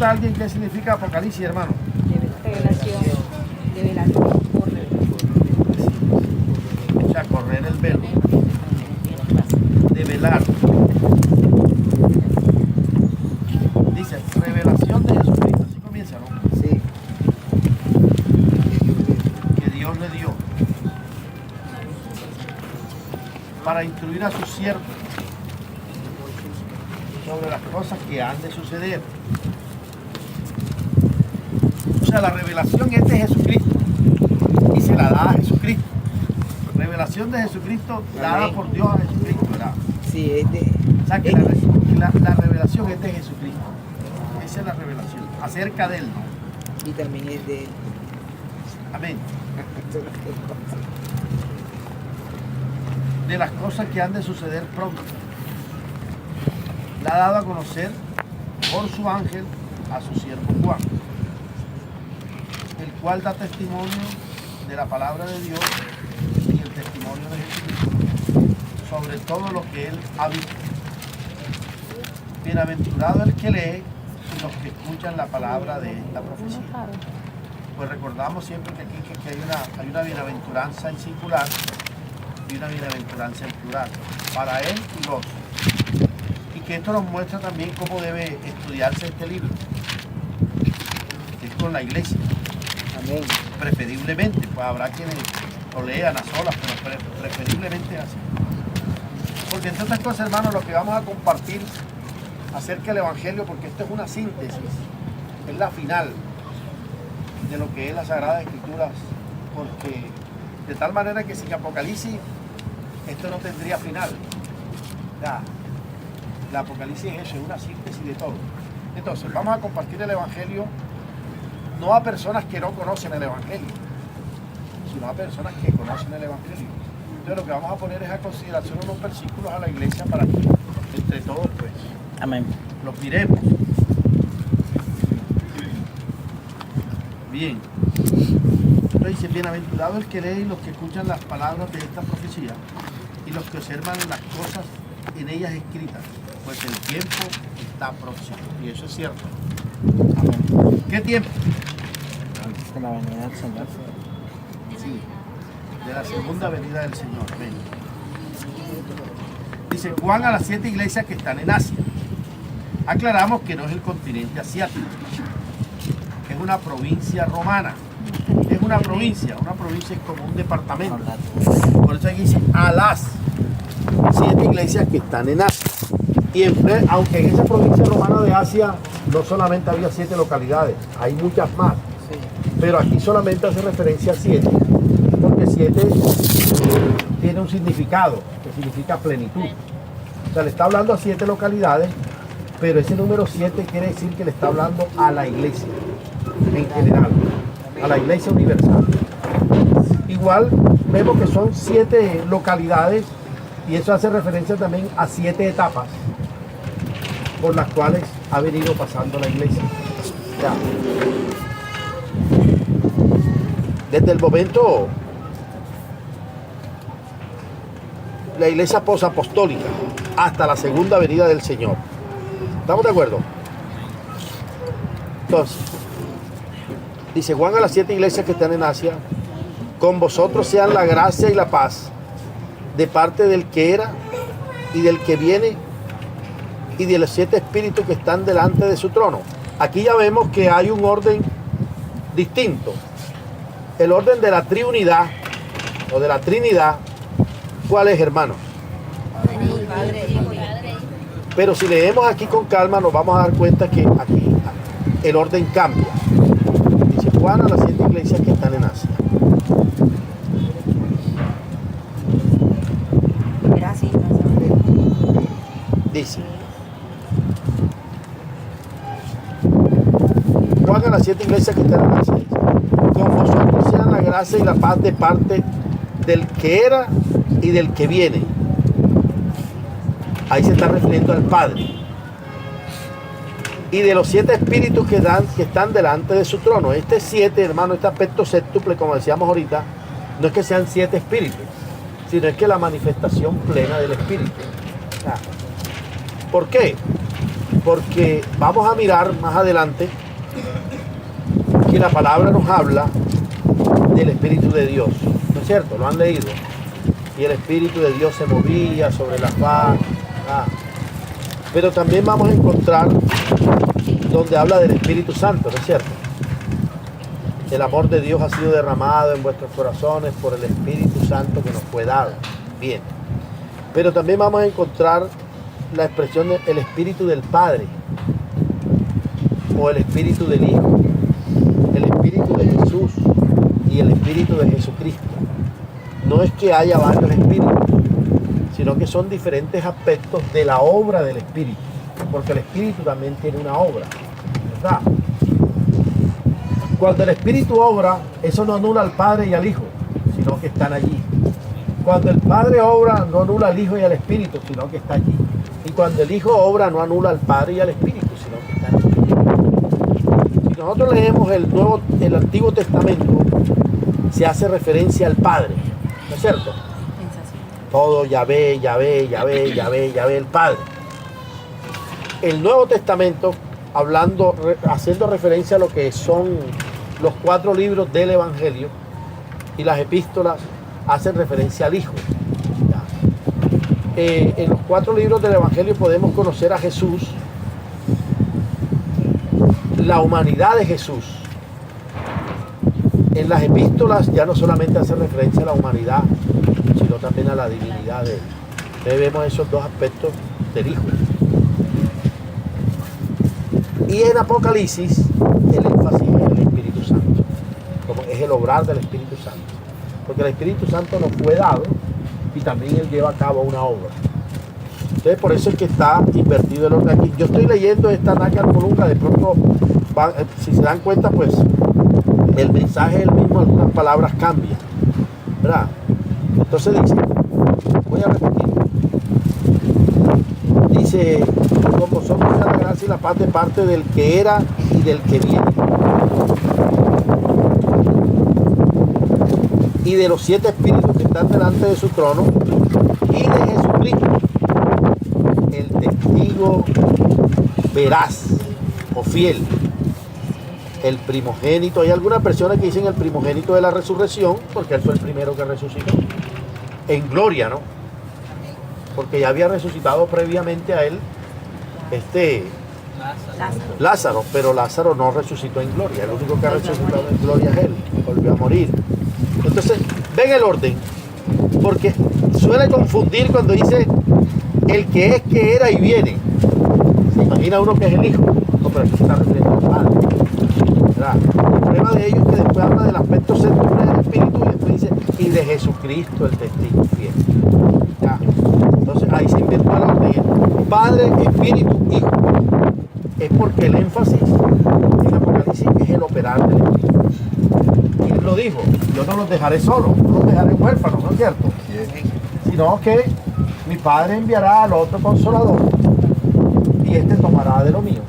pregunta a alguien qué significa Apocalipsis, hermano. Revelación. Revelación. O sea, correr el velo. Develar. Dice, revelación de Jesucristo. Así comienza, ¿no? Sí. Que Dios le dio para instruir a sus siervos sobre las cosas que han de suceder. O sea, la revelación es de Jesucristo y se la da a Jesucristo. Revelación de Jesucristo dada por Dios a Jesucristo, ¿verdad? Sí, es de... O sea, que la revelación es de Jesucristo. Esa es la revelación, acerca de Él, ¿no? Y también es de... Amén. De las cosas que han de suceder pronto. La ha dado a conocer por su ángel a su siervo Juan, el cual da testimonio de la palabra de Dios y el testimonio de Jesucristo sobre todo lo que él ha visto. Bienaventurado el que lee y los que escuchan la palabra de esta profecía. Pues recordamos siempre que aquí que hay una bienaventuranza en singular y una bienaventuranza en plural, para él y los. Y que esto nos muestra también cómo debe estudiarse este libro, que es con la iglesia. Amén. Preferiblemente, pues habrá quienes lo lean a solas, pero preferiblemente así. Porque entre otras cosas, hermanos, lo que vamos a compartir acerca del Evangelio, porque esto es una síntesis, es la final de lo que es la Sagrada Escritura, porque de tal manera que sin Apocalipsis esto no tendría final. Ya, la Apocalipsis es eso, es una síntesis de todo. Entonces, vamos a compartir el Evangelio no a personas que no conocen el Evangelio, sino a personas que conocen el Evangelio. Entonces, lo que vamos a poner es a consideración unos versículos a la iglesia para que entre todos, pues, Amén. los miremos. Bien. Entonces dice, bienaventurado el que lee y los que escuchan las palabras de esta profecía y los que observan las cosas en ellas escritas, pues el tiempo está próximo. Y eso es cierto. Amén. ¿Qué tiempo? Antes de la venida del Señor. Sí, de la segunda venida del Señor. Amén. Dice Juan a las 7 iglesias que están en Asia. Aclaramos que no es el continente asiático, es una provincia romana. Es una provincia es como un departamento. Por eso aquí dice a las 7 iglesias que están en Asia. Y aunque en esa provincia romana de Asia no solamente había 7 localidades, hay muchas más. Pero aquí solamente hace referencia a 7, porque 7 tiene un significado, que significa plenitud. O sea, le está hablando a 7 localidades, pero ese número 7 quiere decir que le está hablando a la iglesia, en general, a la iglesia universal. Igual vemos que son 7 localidades, y eso hace referencia también a 7 etapas por las cuales ha venido pasando la iglesia. Ya. Desde el momento la iglesia posapostólica hasta la segunda venida del Señor. ¿Estamos de acuerdo? Entonces, dice Juan a las 7 iglesias que están en Asia, con vosotros sean la gracia y la paz de parte del que era y del que viene y de los 7 espíritus que están delante de su trono. Aquí ya vemos que hay un orden distinto. El orden de la triunidad o de la Trinidad, ¿cuál es, hermanos? Pero si leemos aquí con calma nos vamos a dar cuenta que aquí el orden cambia. Dice Juan a las 7 iglesias que están en Asia. Dice Juan a las 7 iglesias que están en Asia. Con vosotros sean la gracia y la paz de parte del que era y del que viene. Ahí se está refiriendo al Padre. Y de los 7 espíritus que están delante de su trono. Este 7, hermano, este aspecto séptuple, como decíamos ahorita, no es que sean 7 espíritus, sino es que la manifestación plena del espíritu. ¿Por qué? Porque vamos a mirar más adelante que la palabra nos habla del Espíritu de Dios, ¿no es cierto? ¿Lo han leído? Y el Espíritu de Dios se movía sobre las faz. Pero también vamos a encontrar donde habla del Espíritu Santo, ¿no es cierto? El amor de Dios ha sido derramado en vuestros corazones por el Espíritu Santo que nos fue dado. Bien. Pero también vamos a encontrar la expresión del Espíritu del Padre o el Espíritu del Hijo, el Espíritu de Jesús y el Espíritu de Jesucristo. No es que haya varios espíritus, sino que son diferentes aspectos de la obra del Espíritu, porque el Espíritu también tiene una obra, ¿verdad? Cuando el Espíritu obra, eso no anula al Padre y al Hijo, sino que están allí. Cuando el Padre obra, no anula al Hijo y al Espíritu, sino que está allí. Y cuando el Hijo obra, no anula al Padre y al Espíritu, sino que está allí. Si nosotros leemos el Antiguo Testamento, se hace referencia al Padre, ¿no es cierto? Todo Yahvé, Yahvé, Yahvé, Yahvé, Yahvé, el Padre. El Nuevo Testamento, haciendo referencia a lo que son los 4 libros del Evangelio y las epístolas, hacen referencia al Hijo. En los 4 libros del Evangelio podemos conocer a Jesús, la humanidad de Jesús. En las epístolas ya no solamente hace referencia a la humanidad, sino también a la divinidad de él. Entonces vemos esos 2 aspectos del Hijo. Y en Apocalipsis el énfasis es el Espíritu Santo, como es el obrar del Espíritu Santo, porque el Espíritu Santo nos fue dado y también él lleva a cabo una obra. Entonces por eso es que está invertido el orden aquí. Yo estoy leyendo esta Nácar Colunga, de pronto si se dan cuenta, pues el mensaje es el mismo, algunas palabras cambian, ¿verdad? Entonces dice, voy a repetir, dice, con vosotros sea la gracia y la paz de parte del que era y del que viene, y de los 7 espíritus que están delante de su trono, y de Jesucristo, el testigo veraz o fiel, el primogénito. Hay algunas personas que dicen el primogénito de la resurrección, porque él fue el primero que resucitó en gloria, ¿no? Porque ya había resucitado previamente a él Lázaro, pero Lázaro no resucitó en gloria. El único que ha resucitado en gloria es él, volvió a morir. Entonces ven el orden, porque suele confundir cuando dice el que es, que era y viene. Se imagina uno que es el Hijo, no, pero aquí se está refiriendo al Padre, ¿verdad? El problema de ellos es que después habla del aspecto central del Espíritu y después dice y de Jesucristo, el testigo fiel. ¿Ya? Entonces ahí se inventó el orden: Padre, Espíritu, Hijo. Es porque el énfasis en Apocalipsis es el operar del Espíritu. Y él lo dijo: yo no los dejaré solos, no los dejaré huérfanos, ¿no es cierto? Sino que mi Padre enviará al otro Consolador y este tomará de lo mío.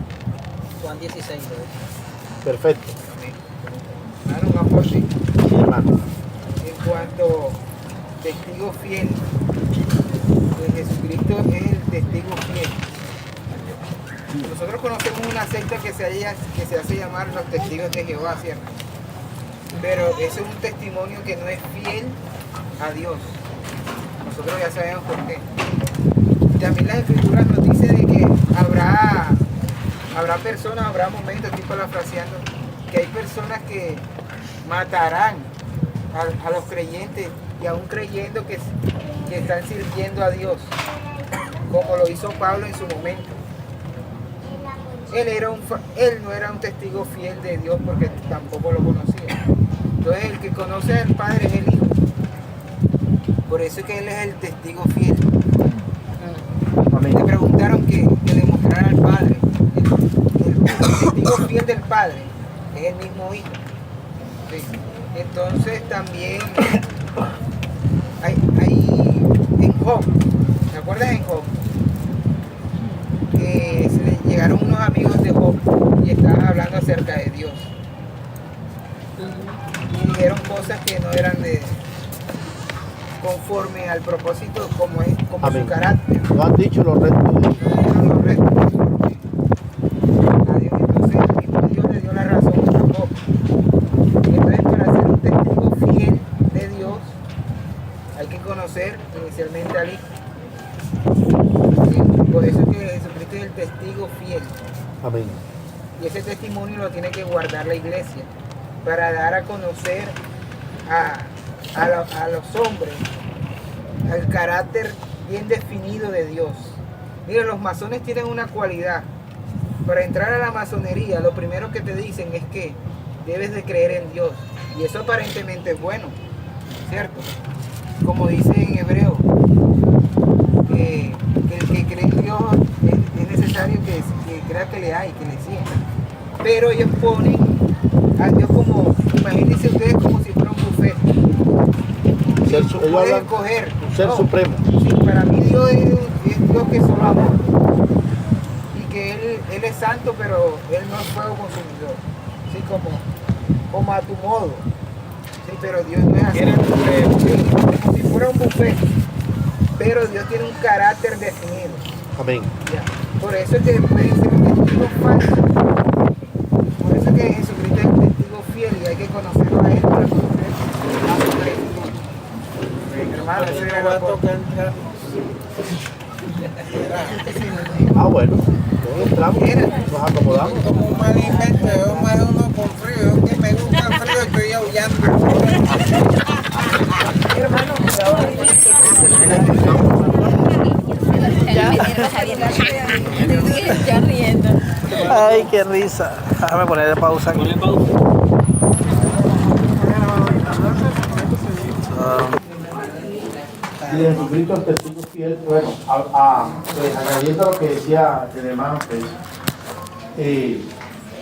Juan 16, ¿no? Perfecto. Hermano, un aporte. Sí, hermano. En cuanto testigo fiel, pues Jesucristo es el testigo fiel. Nosotros conocemos una secta que se hace llamar los testigos de Jehová, ¿cierto? Pero ese es un testimonio que no es fiel a Dios. Nosotros ya sabemos por qué. También las escrituras nos dicen de que habrá personas, habrá momentos, estoy parafraseando, que hay personas que matarán a los creyentes y aún creyendo que están sirviendo a Dios, como lo hizo Pablo en su momento. Él no era un testigo fiel de Dios porque tampoco lo conocía. Entonces el que conoce al Padre es el Hijo. Por eso es que Él es el testigo fiel. Amén. Le preguntaron que demostrara al Padre. El testigo fiel del Padre es el mismo Hijo. Sí. Entonces también hay en Job, ¿te acuerdas en Job? Que se le llegaron unos amigos de Job y estaban hablando acerca de Dios. Y dijeron cosas que no eran conforme al propósito como Amén. su carácter. No han dicho los restos de No eran los restos conforme fiel. Amén. Y ese testimonio lo tiene que guardar la iglesia para dar a conocer a los hombres el carácter bien definido de Dios. Mira, los masones tienen una cualidad. Para entrar a la masonería, lo primero que te dicen es que debes de creer en Dios. Y eso aparentemente es bueno, ¿cierto? Como dice en Hebreo, que el que cree en Dios es necesario que crea que le hay, que le sienta. Pero ellos ponen a Dios como, imagínense ustedes como si fuera un buffet. Puedes escoger. Un ser supremo. Sí, para mí Dios es Dios que es solo amor. Y que Él es santo, pero Él no es fuego consumidor. Sí, como a tu modo. Sí, pero Dios no es así. Sí, como si fuera un buffet. Pero Dios tiene un carácter definido. Amén. Ya. Por eso es que pueden ser testigos falsos. Por eso es que Jesucristo es un testigo fiel y hay que conocerlo a Él para conocer a su testimonio. Hermano, eso era la cosa. Bueno, todos entramos, nos acomodamos. Como un mal invento, yo me uno con frío, yo que me gusta el frío estoy aullando. Hermano, Ya riendo. Ay, qué risa. Déjame ponerle pausa aquí. Y de Jesucristo el testigo fiel, bueno, pues, añadiendo a lo que decía el hermano, pues,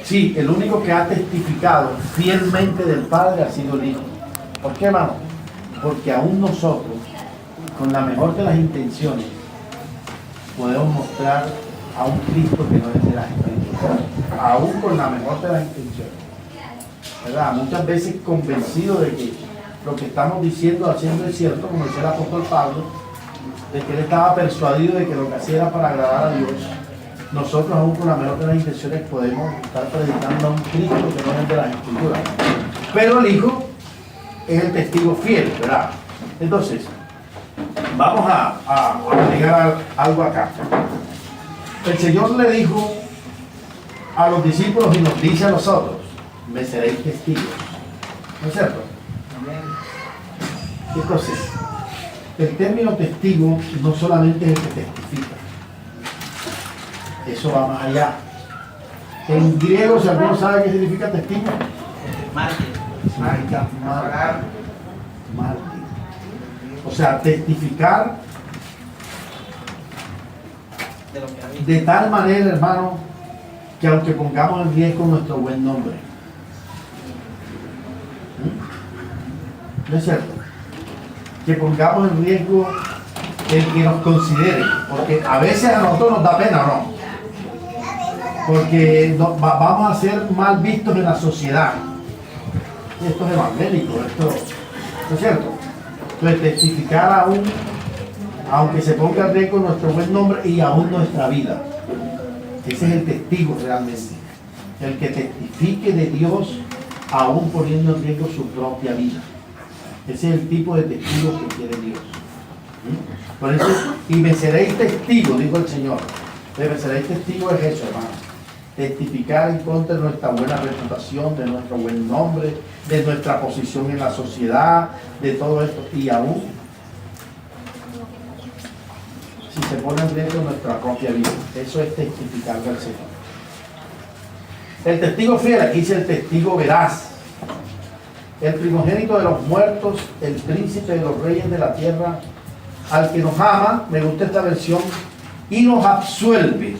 sí, el único que ha testificado fielmente del Padre ha sido el Hijo. ¿Por qué, hermano? Porque aún nosotros, con la mejor de las intenciones, podemos mostrar a un Cristo que no es de las Escrituras, aún con la mejor de las intenciones, ¿verdad? Muchas veces convencidos de que lo que estamos diciendo, haciendo es cierto, como decía el apóstol Pablo, de que él estaba persuadido de que lo que hacía era para agradar a Dios. Nosotros, aún con la mejor de las intenciones, podemos estar predicando a un Cristo que no es de las Escrituras. Pero el Hijo es el testigo fiel, ¿verdad? Entonces, vamos a agregar algo acá. El Señor le dijo a los discípulos y nos dice a nosotros: me seréis testigos. ¿No es cierto? Entonces, el término testigo no solamente es el que testifica, eso va más allá. En griego, si alguno sabe qué significa testigo, significa mártir. O sea, testificar de tal manera, hermano, que aunque pongamos en riesgo nuestro buen nombre. ¿No es cierto? Que pongamos en riesgo el que nos considere, porque a veces a nosotros nos da pena, ¿no? Porque vamos a ser mal vistos en la sociedad. Esto es evangélico, esto, ¿no es cierto? Entonces, testificar aún, aunque se ponga en riesgo nuestro buen nombre y aún nuestra vida. Ese es el testigo realmente, el que testifique de Dios aún poniendo en riesgo su propia vida. Ese es el tipo de testigo que quiere Dios. Por eso, y me seréis testigo, dijo el Señor. Me seréis testigo es eso, hermano. Testificar en contra de nuestra buena reputación, de nuestro buen nombre, de nuestra posición en la sociedad, de todo esto. Y aún, si se pone en riesgo nuestra propia vida. Eso es testificar al Señor. El testigo fiel, aquí dice el testigo veraz. El primogénito de los muertos, el príncipe de los reyes de la tierra, al que nos ama, me gusta esta versión, y nos absuelve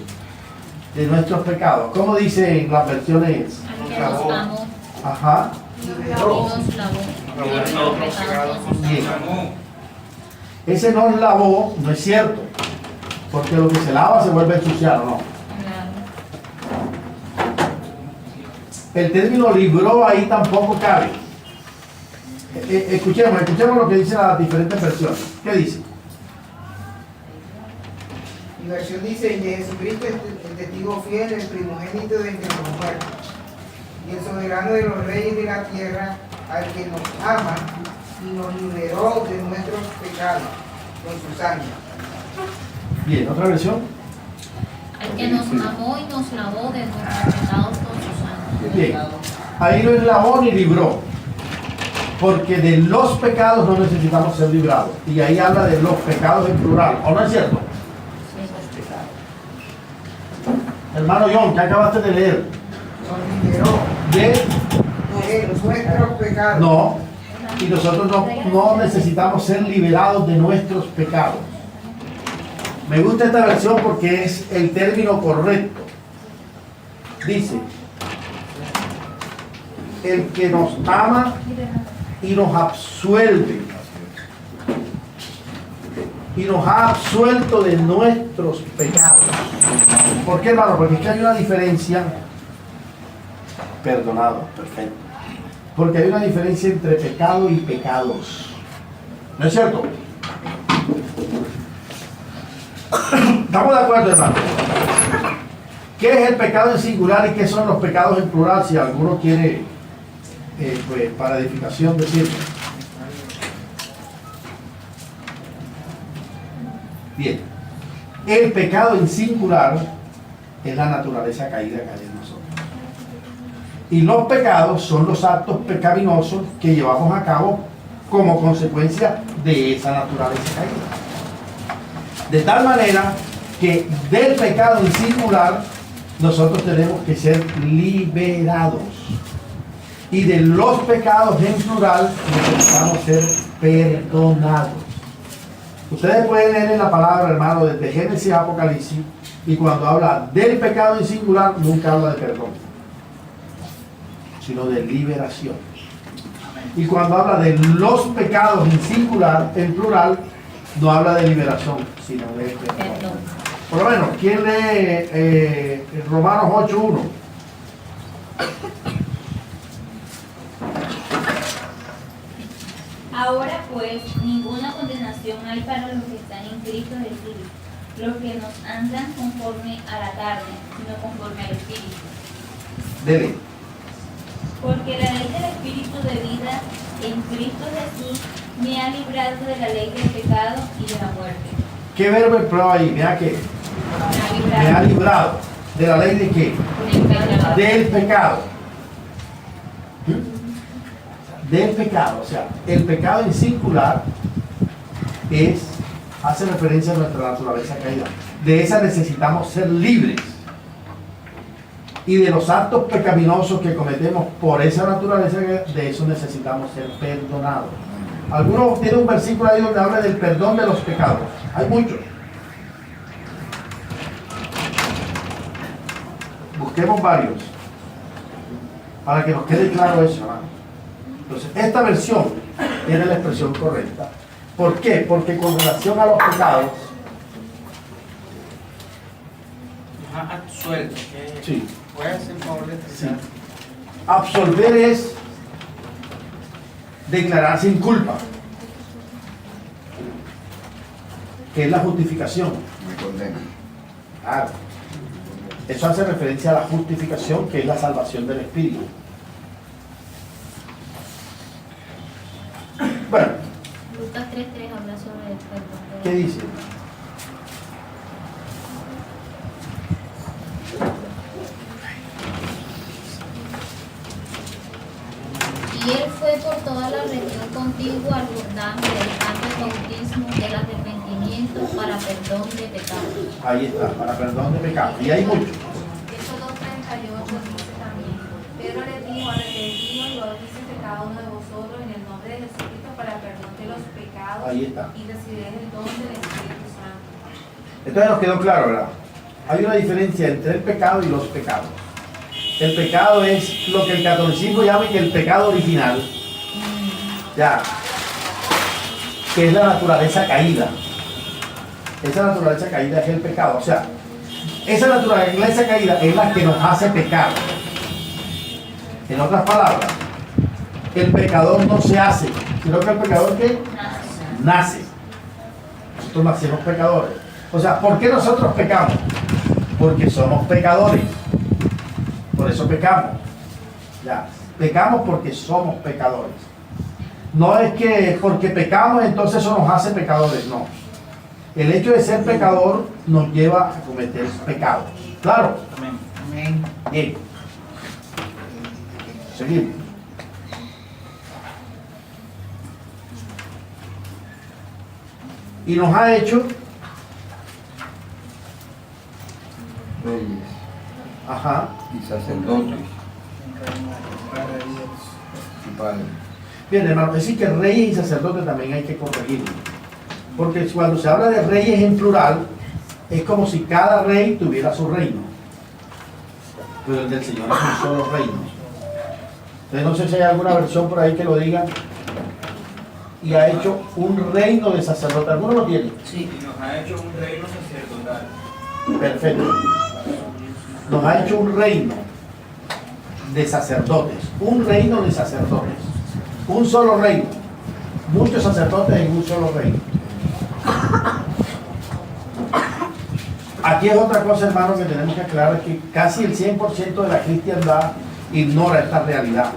de nuestros pecados. ¿Cómo dice en las versiones? Que nos amó Ajá. y nos lavó. Bien. Ese nos lavó, no es cierto, porque lo que se lava se vuelve a ensuciar, ¿o no? El término libró ahí tampoco cabe. Escuchemos lo que dicen las diferentes versiones. ¿Qué dice? Mi versión dice: y de Jesucristo el testigo fiel, el primogénito de entre los muertos, y el soberano de los reyes de la tierra, al que nos ama y nos liberó de nuestros pecados con su sangre. Bien, otra versión. Al que nos amó y nos lavó de nuestros pecados con su sangre. Bien, ahí no es lavó ni libró, porque de los pecados no necesitamos ser librados. Y ahí habla de los pecados en plural, ¿o no es cierto? Hermano John, ¿qué acabaste de leer? De nuestros pecados. no, y nosotros no necesitamos ser liberados de nuestros pecados. Me gusta esta versión porque es el término correcto. Dice, el que nos ama y nos absuelve. Y nos ha absuelto de nuestros pecados. ¿Por qué, hermano? Porque es que hay una diferencia. Perdonado, perfecto. Porque hay una diferencia entre pecado y pecados. ¿No es cierto? ¿Estamos de acuerdo, hermano? ¿Qué es el pecado en singular y qué son los pecados en plural? Si alguno quiere, pues, para edificación decirlo. Bien. El pecado en singular es la naturaleza caída que hay en nosotros. Y los pecados son los actos pecaminosos que llevamos a cabo como consecuencia de esa naturaleza caída. De tal manera que del pecado en singular nosotros tenemos que ser liberados. Y de los pecados en plural necesitamos ser perdonados. Ustedes pueden leer en la palabra, hermano, desde Génesis a Apocalipsis, y cuando habla del pecado en singular, nunca habla de perdón, sino de liberación. Y cuando habla de los pecados en singular, en plural, no habla de liberación, sino de perdón. Perdón. Por lo menos, ¿quién lee Romanos 8:1? Ahora pues, ninguna condenación hay para los que están en Cristo Jesús, los que no andan conforme a la carne, sino conforme al Espíritu. Dele. Porque la ley del Espíritu de vida en Cristo Jesús me ha librado de la ley del pecado y de la muerte. ¿Qué verbo empleo ahí? Mira que Me me ha librado. ¿De la ley de qué? Del pecado. Del pecado, o sea, el pecado en singular hace referencia a nuestra naturaleza caída. De esa necesitamos ser libres. Y de los actos pecaminosos que cometemos por esa naturaleza, de eso necesitamos ser perdonados. Algunos tienen un versículo ahí donde habla del perdón de los pecados. Hay muchos. Busquemos varios para que nos quede claro eso, hermano. Entonces, esta versión tiene la expresión correcta. ¿Por qué? Porque con relación a los pecados, Absuelto. sí, ¿Puedes hacer un favor de explicar? sí. Absolver es declarar sin culpa, que es la justificación. Me condena. Claro. Eso hace referencia a la justificación, que es la salvación del Espíritu. Bueno, Lucas 3:3 habla sobre el perdón. ¿qué dice? Y él fue por toda la región contigua al Jordán, predicando el bautismo del arrepentimiento para perdón de pecados. Ahí está, para perdón de pecados. Y hay muchos. Eso 2:38 dice también, Pedro les dijo, arrepentidos y bautícese cada uno de vosotros en el nombre de Jesucristo para perdón de los pecados Ahí está. y recibiréis el don del Espíritu Santo. Entonces nos quedó claro, ¿verdad? Hay una diferencia entre el pecado y los pecados. El pecado es lo que el catolicismo llama que el pecado original, ya, que es la naturaleza caída. Esa naturaleza caída es el pecado. O sea, esa naturaleza caída es la que nos hace pecar. En otras palabras, el pecador no se hace, sino que el pecador ¿qué? Nace. Nosotros nacemos pecadores. O sea, ¿por qué nosotros pecamos? Porque somos pecadores. Por eso pecamos. Ya, pecamos porque somos pecadores. No es que porque pecamos entonces eso nos hace pecadores, no. El hecho de ser pecador nos lleva a cometer pecados. ¿Claro? Amén. Bien. Seguimos. Y nos ha hecho Reyes ajá. y sacerdotes y padres. Bien, hermano, es decir que reyes y sacerdotes también hay que corregirlo. Porque cuando se habla de reyes en plural, es como si cada rey tuviera su reino. Pero el del Señor es un solo reino. Entonces no sé si hay alguna versión por ahí que lo diga. Y ha hecho un reino de sacerdotes. ¿Alguno lo tiene? Sí, nos ha hecho un reino sacerdotal. Perfecto. Nos ha hecho un reino de sacerdotes. Un reino de sacerdotes. Un solo reino. Muchos sacerdotes en un solo reino. Aquí es otra cosa, hermano, que tenemos que aclarar, es que casi el 100% de la cristiandad ignora esta realidad.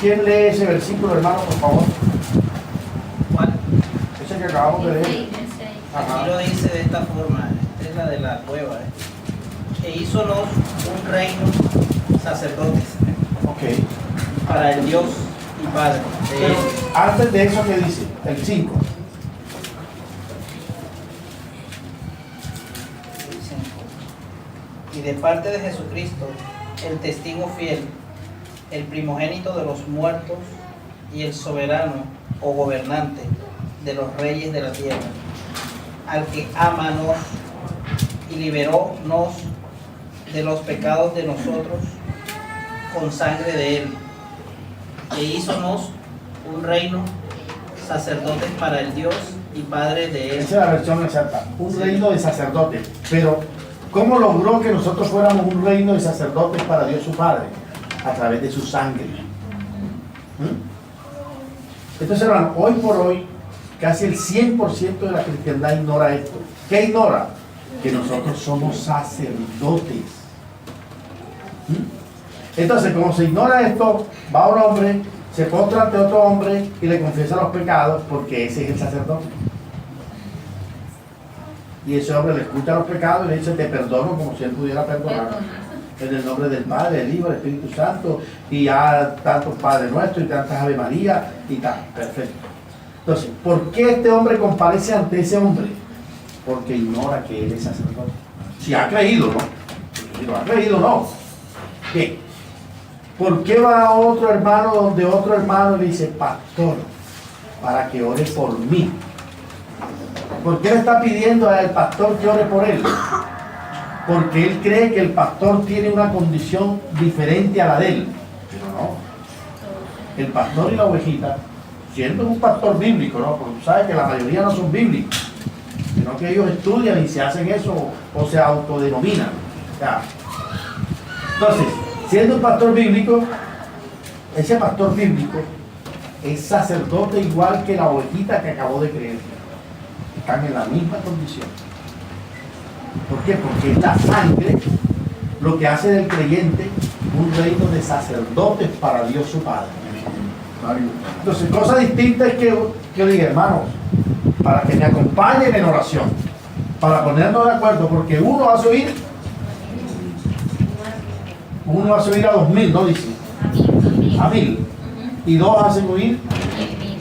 ¿Quién lee ese versículo, hermano, por favor? ¿Cuál? Ese que acabamos de leer. Ajá. Aquí lo dice de esta forma, esta es la de la cueva. E hízonos un reino sacerdotes Ok. para el Dios y Padre de Pero él. antes de eso, ¿qué dice? El 5. Y de parte de Jesucristo, el testigo fiel, el primogénito de los muertos y el soberano o gobernante de los reyes de la tierra, al que ámanos y liberónos de los pecados de nosotros con sangre de él, e hízonos un reino, sacerdotes para el Dios y Padre de él. Esa es la versión exacta. Un reino de sacerdotes. Pero, ¿cómo logró que nosotros fuéramos un reino de sacerdotes para Dios su Padre? A través de su sangre. Entonces, hermano, hoy por hoy, casi el 100% de la cristiandad ignora esto. ¿Qué ignora? Que nosotros somos sacerdotes. Entonces, como se ignora esto, va un hombre, se postra ante otro hombre y le confiesa los pecados porque ese es el sacerdote. Y ese hombre le escucha los pecados y le dice, te perdono como si él pudiera perdonar. En el nombre del Padre, del Hijo, del Espíritu Santo, y ya tantos Padre Nuestro y tantas Ave María y tal. Perfecto. Entonces, ¿por qué este hombre comparece ante ese hombre? Porque ignora que él es sacerdote. Si ha creído, ¿no? Si no ha creído, no. ¿Qué? ¿Por qué va a otro hermano donde otro hermano le dice, pastor, para que ore por mí? ¿Por qué le está pidiendo al pastor que ore por él? Porque él cree que el pastor tiene una condición diferente a la de él. Pero no. El pastor y la ovejita, siendo un pastor bíblico, ¿no? Porque tú sabes que la mayoría no son bíblicos, sino que ellos estudian y se hacen eso o se autodenominan. Ya. Entonces, siendo un pastor bíblico, ese pastor bíblico es sacerdote igual que la ovejita que acabó de creer. Están en la misma condición. ¿Por qué? Porque es la sangre lo que hace del creyente un reino de sacerdotes para Dios su Padre. Entonces, cosa distinta es que yo diga, hermanos, para que me acompañen en oración, para ponernos de acuerdo, porque uno va a subir a 2000, ¿no dice? A 1000. Y dos hacen huir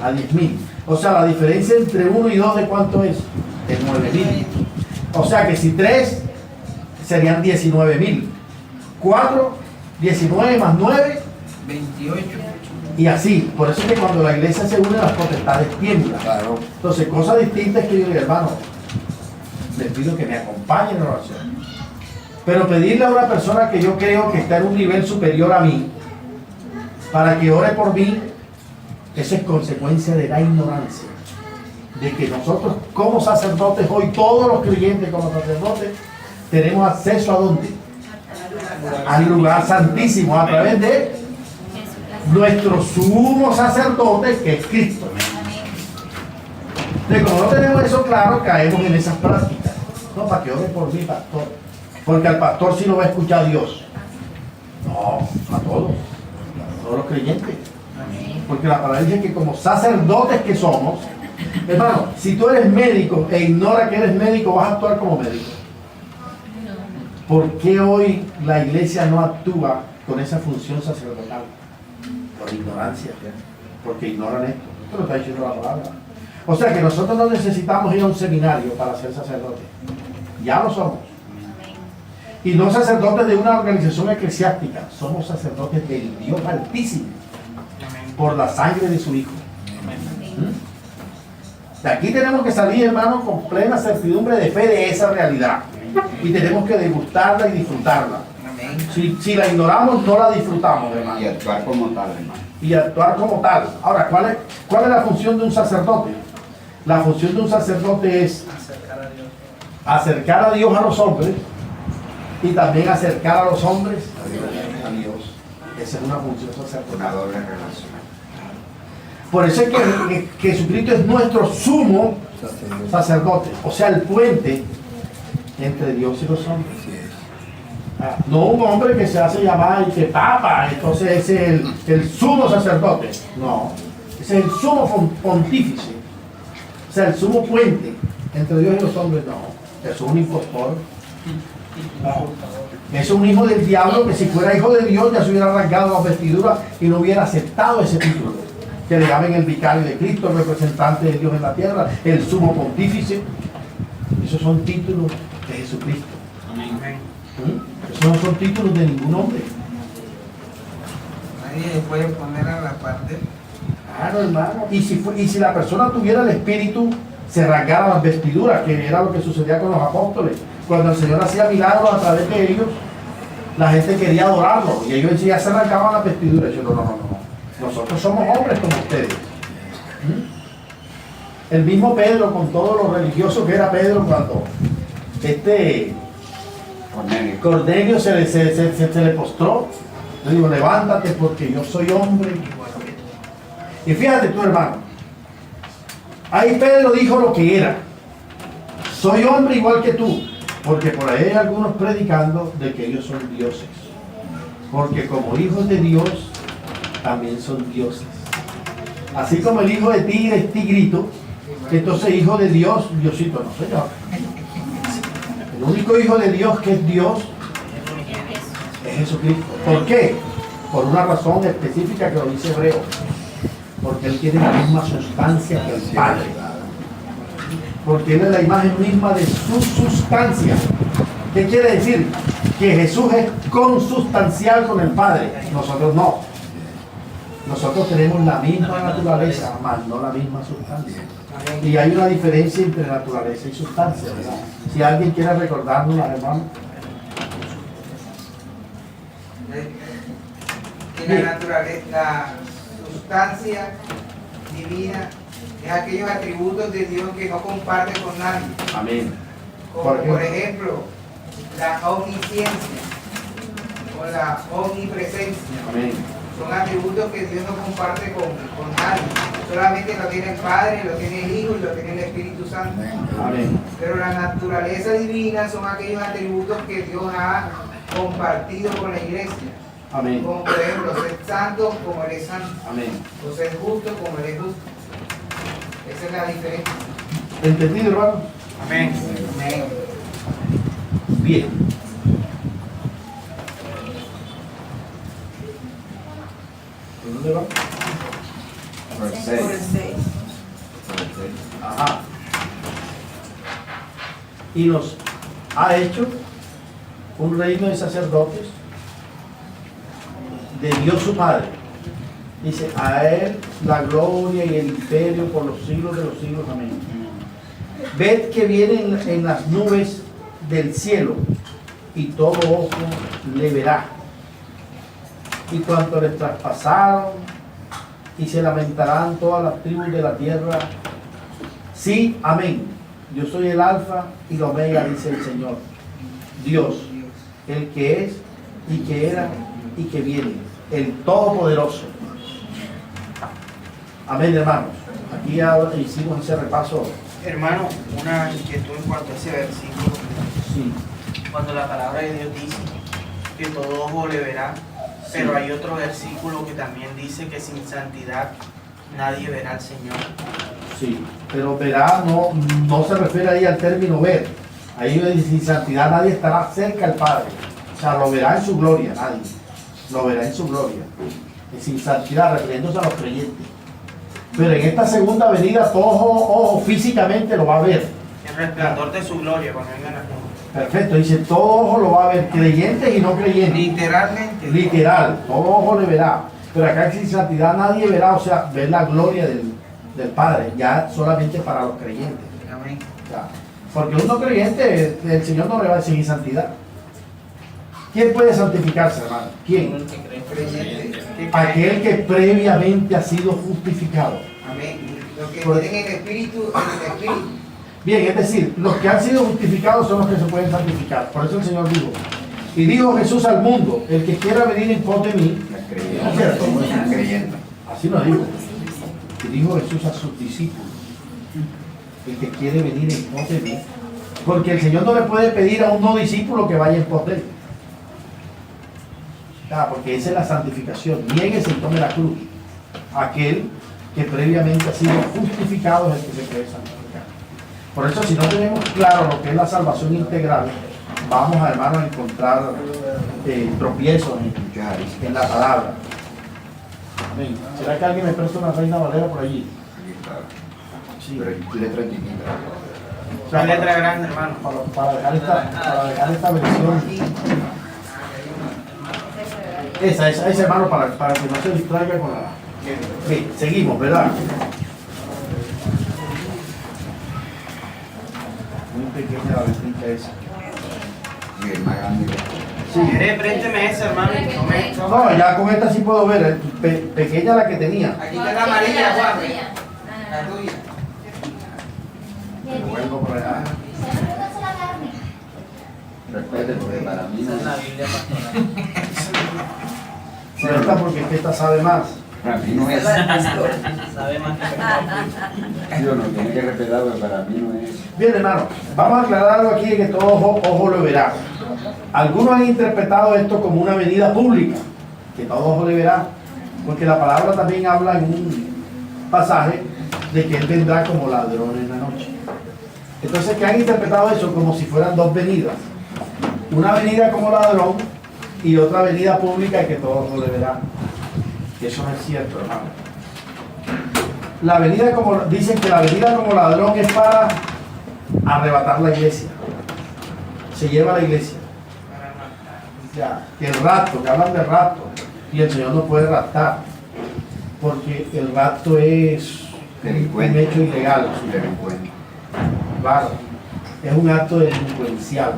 a 10.000. O sea, la diferencia entre 1 y 2 ¿de cuánto es? De 9.000. O sea que si 3 serían 19.000. 4, 19 más 9, 28. y así. Por eso es que cuando la iglesia se une, las potestades tiemblan. Claro. Entonces, cosa distinta es que yo diga, hermano, les pido que me acompañen en oración. Pero pedirle a una persona que yo creo que está en un nivel superior a mí, para que ore por mí, eso es consecuencia de la ignorancia. De que nosotros como sacerdotes, hoy todos los creyentes como sacerdotes, tenemos acceso ¿a dónde? Al lugar santísimo, a través de nuestro sumo sacerdote, que es Cristo. Entonces, como no tenemos eso claro, caemos en esas prácticas. No, para que ore por mí, pastor. Porque al pastor sí lo va a escuchar Dios. No, a todos los creyentes. Porque la palabra dice que como sacerdotes que somos, Hermano, si tú eres médico e ignoras que eres médico, vas a actuar como médico. ¿Por qué hoy la iglesia no actúa con esa función sacerdotal? Por ignorancia, porque ignoran esto. Esto lo está diciendo la palabra. O sea que nosotros no necesitamos ir a un seminario para ser sacerdotes. Ya lo somos. Y no sacerdotes de una organización eclesiástica, somos sacerdotes del Dios Altísimo, por la sangre de su Hijo. De aquí tenemos que salir, hermano, con plena certidumbre de fe de esa realidad. Y tenemos que degustarla y disfrutarla. Si la ignoramos, no la disfrutamos, hermano. Y actuar como tal, hermano. Y actuar como tal. Ahora, ¿cuál es la función de un sacerdote? La función de un sacerdote es acercar a Dios a los hombres y también acercar a los hombres a Dios. Esa es una función sacerdotal. Una doble relación. Por eso es que Jesucristo es nuestro sumo sacerdote, o sea, el puente entre Dios y los hombres. No un hombre que se hace llamar y que papa, entonces es el sumo sacerdote. No, ese es el sumo pontífice, o sea, el sumo puente entre Dios y los hombres. No, es un impostor. Es un hijo del diablo que si fuera hijo de Dios ya se hubiera arrancado las vestiduras y no hubiera aceptado ese título. Que le llamen el vicario de Cristo, el representante de Dios en la tierra, el sumo pontífice. Esos son títulos de Jesucristo. Esos no son títulos de ningún hombre. Nadie le puede poner a la parte. Claro, hermano. Y si la persona tuviera el espíritu, se rasgara las vestiduras, que era lo que sucedía con los apóstoles. Cuando el Señor hacía milagros a través de ellos, la gente quería adorarlo. Y ellos ya se arrancaban las vestiduras. Yo, no. Nosotros somos hombres como ustedes. El mismo Pedro, con todo lo religioso que era Pedro, cuando Cornelio se le postró, le digo, levántate porque yo soy hombre igual que tú. Y fíjate tú, hermano, ahí Pedro dijo lo que era: soy hombre igual que tú, porque por ahí hay algunos predicando de que ellos son dioses, porque como hijos de Dios también son dioses. Así como el hijo de tigre es tigrito, entonces hijo de Dios, Diosito, no señor. El único hijo de Dios que es Dios es Jesucristo. ¿Por qué? Por una razón específica que lo dice Hebreo. Porque Él tiene la misma sustancia que el Padre. Porque Él es la imagen misma de su sustancia. ¿Qué quiere decir? Que Jesús es consustancial con el Padre. Nosotros no. Nosotros tenemos la misma naturaleza, mas no la misma sustancia. Y hay una diferencia entre naturaleza y sustancia, ¿verdad? Si alguien quiere recordarnos, hermano. Que la naturaleza, la sustancia divina es aquellos atributos de Dios que no comparte con nadie. Amén. Como por ejemplo, la omnisciencia o la omnipresencia. Amén. Son atributos que Dios no comparte con nadie. Solamente lo tiene el Padre, lo tiene el Hijo y lo tiene el Espíritu Santo. Amén. Pero la naturaleza divina son aquellos atributos que Dios ha compartido con la iglesia. Amén. Como por ejemplo, ser santo como Él es santo. Amén. O ser justo como Él es justo. Esa es la diferencia. ¿Entendido, hermano? Amén. Amén. Bien. ¿Por dónde va? Por el 6. Ajá. Y nos ha hecho un reino de sacerdotes de Dios su Padre. Dice, a Él la gloria y el imperio por los siglos de los siglos. Amén. Ved que viene en las nubes del cielo y todo ojo le verá. Y cuanto les traspasaron y se lamentarán todas las tribus de la tierra. Sí, amén. Yo soy el alfa y el omega, dice el Señor. Dios, el que es y que era y que viene, el Todopoderoso. Amén, hermanos. Aquí ya hicimos ese repaso. Hermano, una inquietud en cuanto a ese versículo. Sí. Cuando la palabra de Dios dice que todo ojo le verá, pero hay otro versículo que también dice que sin santidad nadie verá al Señor. Sí, pero verá no se refiere ahí al término ver. Ahí dice, sin santidad nadie estará cerca al Padre. O sea, lo verá en su gloria, nadie. Lo verá en su gloria. Y sin santidad, refiriéndose a los creyentes. Pero en esta segunda venida, todo ojo físicamente lo va a ver. El resplandor de su gloria cuando vengan a mundo. Perfecto, dice, todo ojo lo va a ver, creyentes y no creyentes. Literalmente. Literal, todo ojo le verá. Pero acá sin santidad nadie verá, o sea, ver la gloria del Padre, ya solamente para los creyentes. Amén. Ya. Porque un no creyente, el Señor no le va a decir santidad. ¿Quién puede santificarse, hermano? ¿Quién? Creyente. Aquel que previamente ha sido justificado. Amén. Los que Por- tienen el espíritu. Bien, es decir, los que han sido justificados son los que se pueden santificar. Por eso el Señor dijo, y dijo Jesús al mundo, el que quiera venir en pos de mí, ¿no es cierto? Así nos dijo. Y dijo Jesús a sus discípulos, el que quiere venir en pos de mí, porque el Señor no le puede pedir a un no discípulo que vaya en pos de él. Porque esa es la santificación. Niéguese y tome la cruz. Aquel que previamente ha sido justificado es el que se puede santificar. Por eso, si no tenemos claro lo que es la salvación integral, vamos, hermanos, a encontrar tropiezos en la palabra. Amén. ¿Será que alguien me presta una Reina Valera por allí? Sí. Pero letra chiquita. O sea, Una letra grande, hermano. para dejar esta versión. Esa hermano, para que no se distraiga con la. Bien, seguimos, ¿verdad? Muy pequeña la letrita esa. Y el más grande. Sí. Présteme esa, hermano. No, ya con esta sí puedo ver. Pequeña la que tenía. Aquí está la amarilla, Juan. La tuya. Me vuelvo por allá. Respete, porque para mí no La es. Biblia pastoral. Sí, esta porque es que esta sabe más. Para mí no es. Sabe más que Yo no tiene que respetar, pero para mí no es. Bien, hermano, vamos a aclarar algo aquí que todo ojo lo verá. Algunos han interpretado esto como una venida pública, que todo ojo le verá, porque la palabra también habla en un pasaje de que él vendrá como ladrón en la noche. Entonces, que han interpretado eso como si fueran dos venidas. Una venida como ladrón y otra venida pública que todo ojo le verá. Y eso no es cierto, hermano. La venida como, dicen que la venida como ladrón es para arrebatar la iglesia. Se lleva a la iglesia. Ya, que el rapto, que hablan de rapto, y el Señor no puede raptar, porque el rapto es un hecho ilegal. Delincuente. Claro, es un acto delincuencial.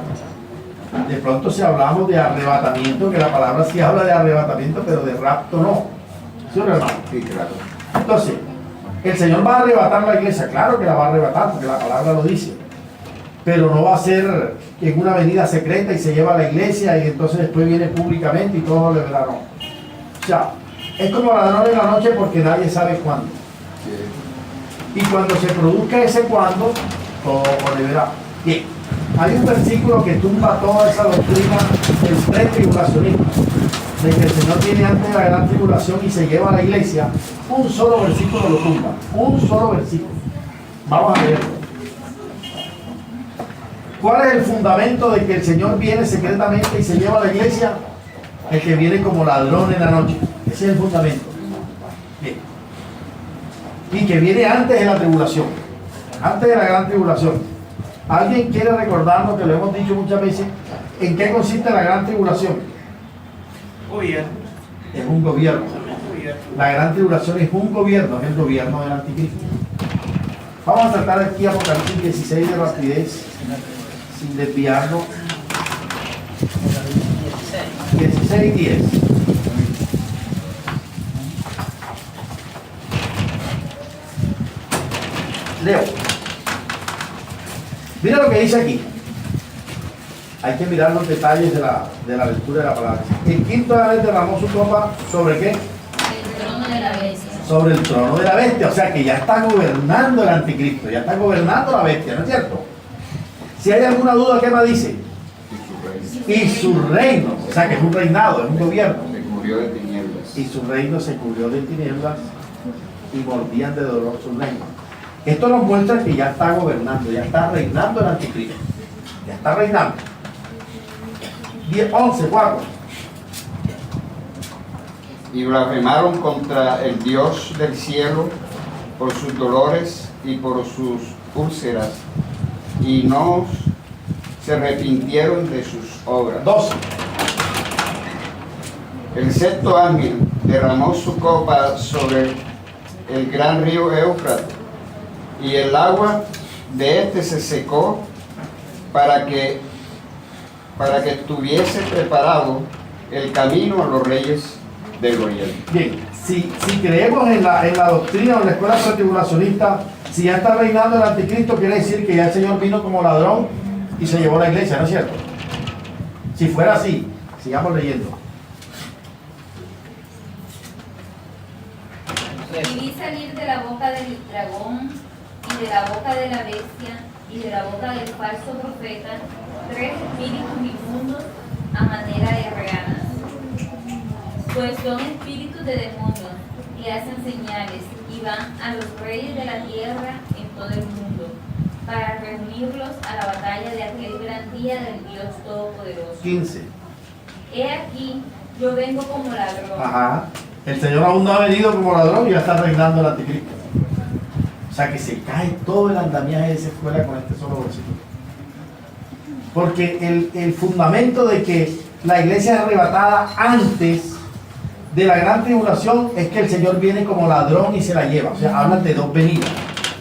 De pronto si hablamos de arrebatamiento, que la palabra sí habla de arrebatamiento, pero de rapto no. ¿Sí, hermano? Sí, claro. Entonces, el Señor va a arrebatar la iglesia, claro que la va a arrebatar, porque la palabra lo dice, pero no va a ser en una venida secreta y se lleva a la iglesia y entonces después viene públicamente y todo le verá, no. O sea, es como ladrón en la noche porque nadie sabe cuándo. Y cuando se produzca ese cuándo, todo le verá. Bien, hay un versículo que tumba toda esa doctrina del pretribulacionismo, de que el Señor viene antes de la gran tribulación y se lleva a la iglesia. Un solo versículo lo tumba, un solo versículo. Vamos a leerlo. ¿Cuál es el fundamento de que el Señor viene secretamente y se lleva a la iglesia? El que viene como ladrón en la noche. Ese es el fundamento. Bien. Y que viene antes de la tribulación, antes de la gran tribulación. ¿Alguien quiere recordarnos, que lo hemos dicho muchas veces, en qué consiste la gran tribulación? Es un gobierno. La gran tribulación es un gobierno, es el gobierno del anticristo. Vamos a tratar aquí Apocalipsis 16 de rapidez, sin desviarlo. 16 y 10. Leo. Mira lo que dice aquí. Hay que mirar los detalles de la lectura de la palabra. El quinto ángel derramó su copa ¿sobre qué? El trono de la bestia. Sobre el trono de la bestia. O sea que ya está gobernando el anticristo, ya está gobernando la bestia, ¿no es cierto? Si hay alguna duda, ¿qué más dice? Y su reino. O sea que es un reinado, es un gobierno. Se cubrió de tinieblas. Y su reino se cubrió de tinieblas y mordían de dolor su reino. Esto nos muestra que ya está gobernando, ya está reinando el anticristo. Ya está reinando. 11, 4. Y blasfemaron contra el Dios del cielo por sus dolores y por sus úlceras, y no se arrepintieron de sus obras. 12. El sexto ángel derramó su copa sobre el gran río Éufrates, y el agua de este se secó para que estuviese preparado el camino a los reyes del oriente. Bien, si creemos en la doctrina o en la escuela tribulacionista, si ya está reinando el anticristo, quiere decir que ya el Señor vino como ladrón y se llevó la iglesia, ¿no es cierto? Si fuera así, sigamos leyendo. Y vi salir de la boca del dragón y de la boca de la bestia y de la boca del falso profeta 3 espíritus inmundos a manera de ranas, pues son espíritus de demonios y hacen señales y van a los reyes de la tierra en todo el mundo para reunirlos a la batalla de aquel gran día del Dios Todopoderoso. 15. He aquí, yo vengo como ladrón. Ajá. El Señor aún no ha venido como ladrón y ya está reinando el anticristo. O sea que se cae todo el andamiaje de esa escuela con este solo versículo. Porque el fundamento de que la iglesia es arrebatada antes de la gran tribulación es que el Señor viene como ladrón y se la lleva. O sea, hablan de dos venidas.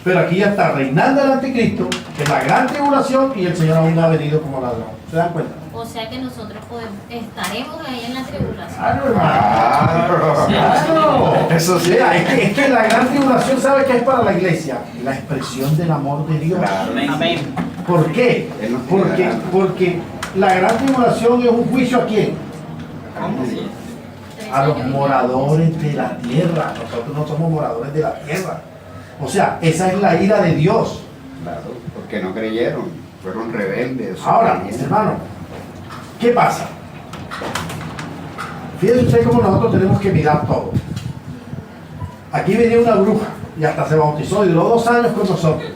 Pero aquí ya está reinando el anticristo, que es la gran tribulación, y el Señor aún no ha venido como ladrón. ¿Se dan cuenta? O sea que nosotros estaremos ahí en la tribulación. Claro, hermano. Claro. Eso sí. Es que la gran tribulación, ¿sabe qué es para la iglesia? La expresión del amor de Dios. Amén. ¿Por qué? Porque la gran tribulación es un juicio ¿a quién? A los moradores de la tierra. Nosotros no somos moradores de la tierra. O sea, esa es la ira de Dios. Claro, porque no creyeron, fueron rebeldes. Ahora, hermano, ¿qué pasa? Fíjese usted cómo nosotros tenemos que mirar todo. Aquí venía una bruja y hasta se bautizó y duró 2 años con nosotros.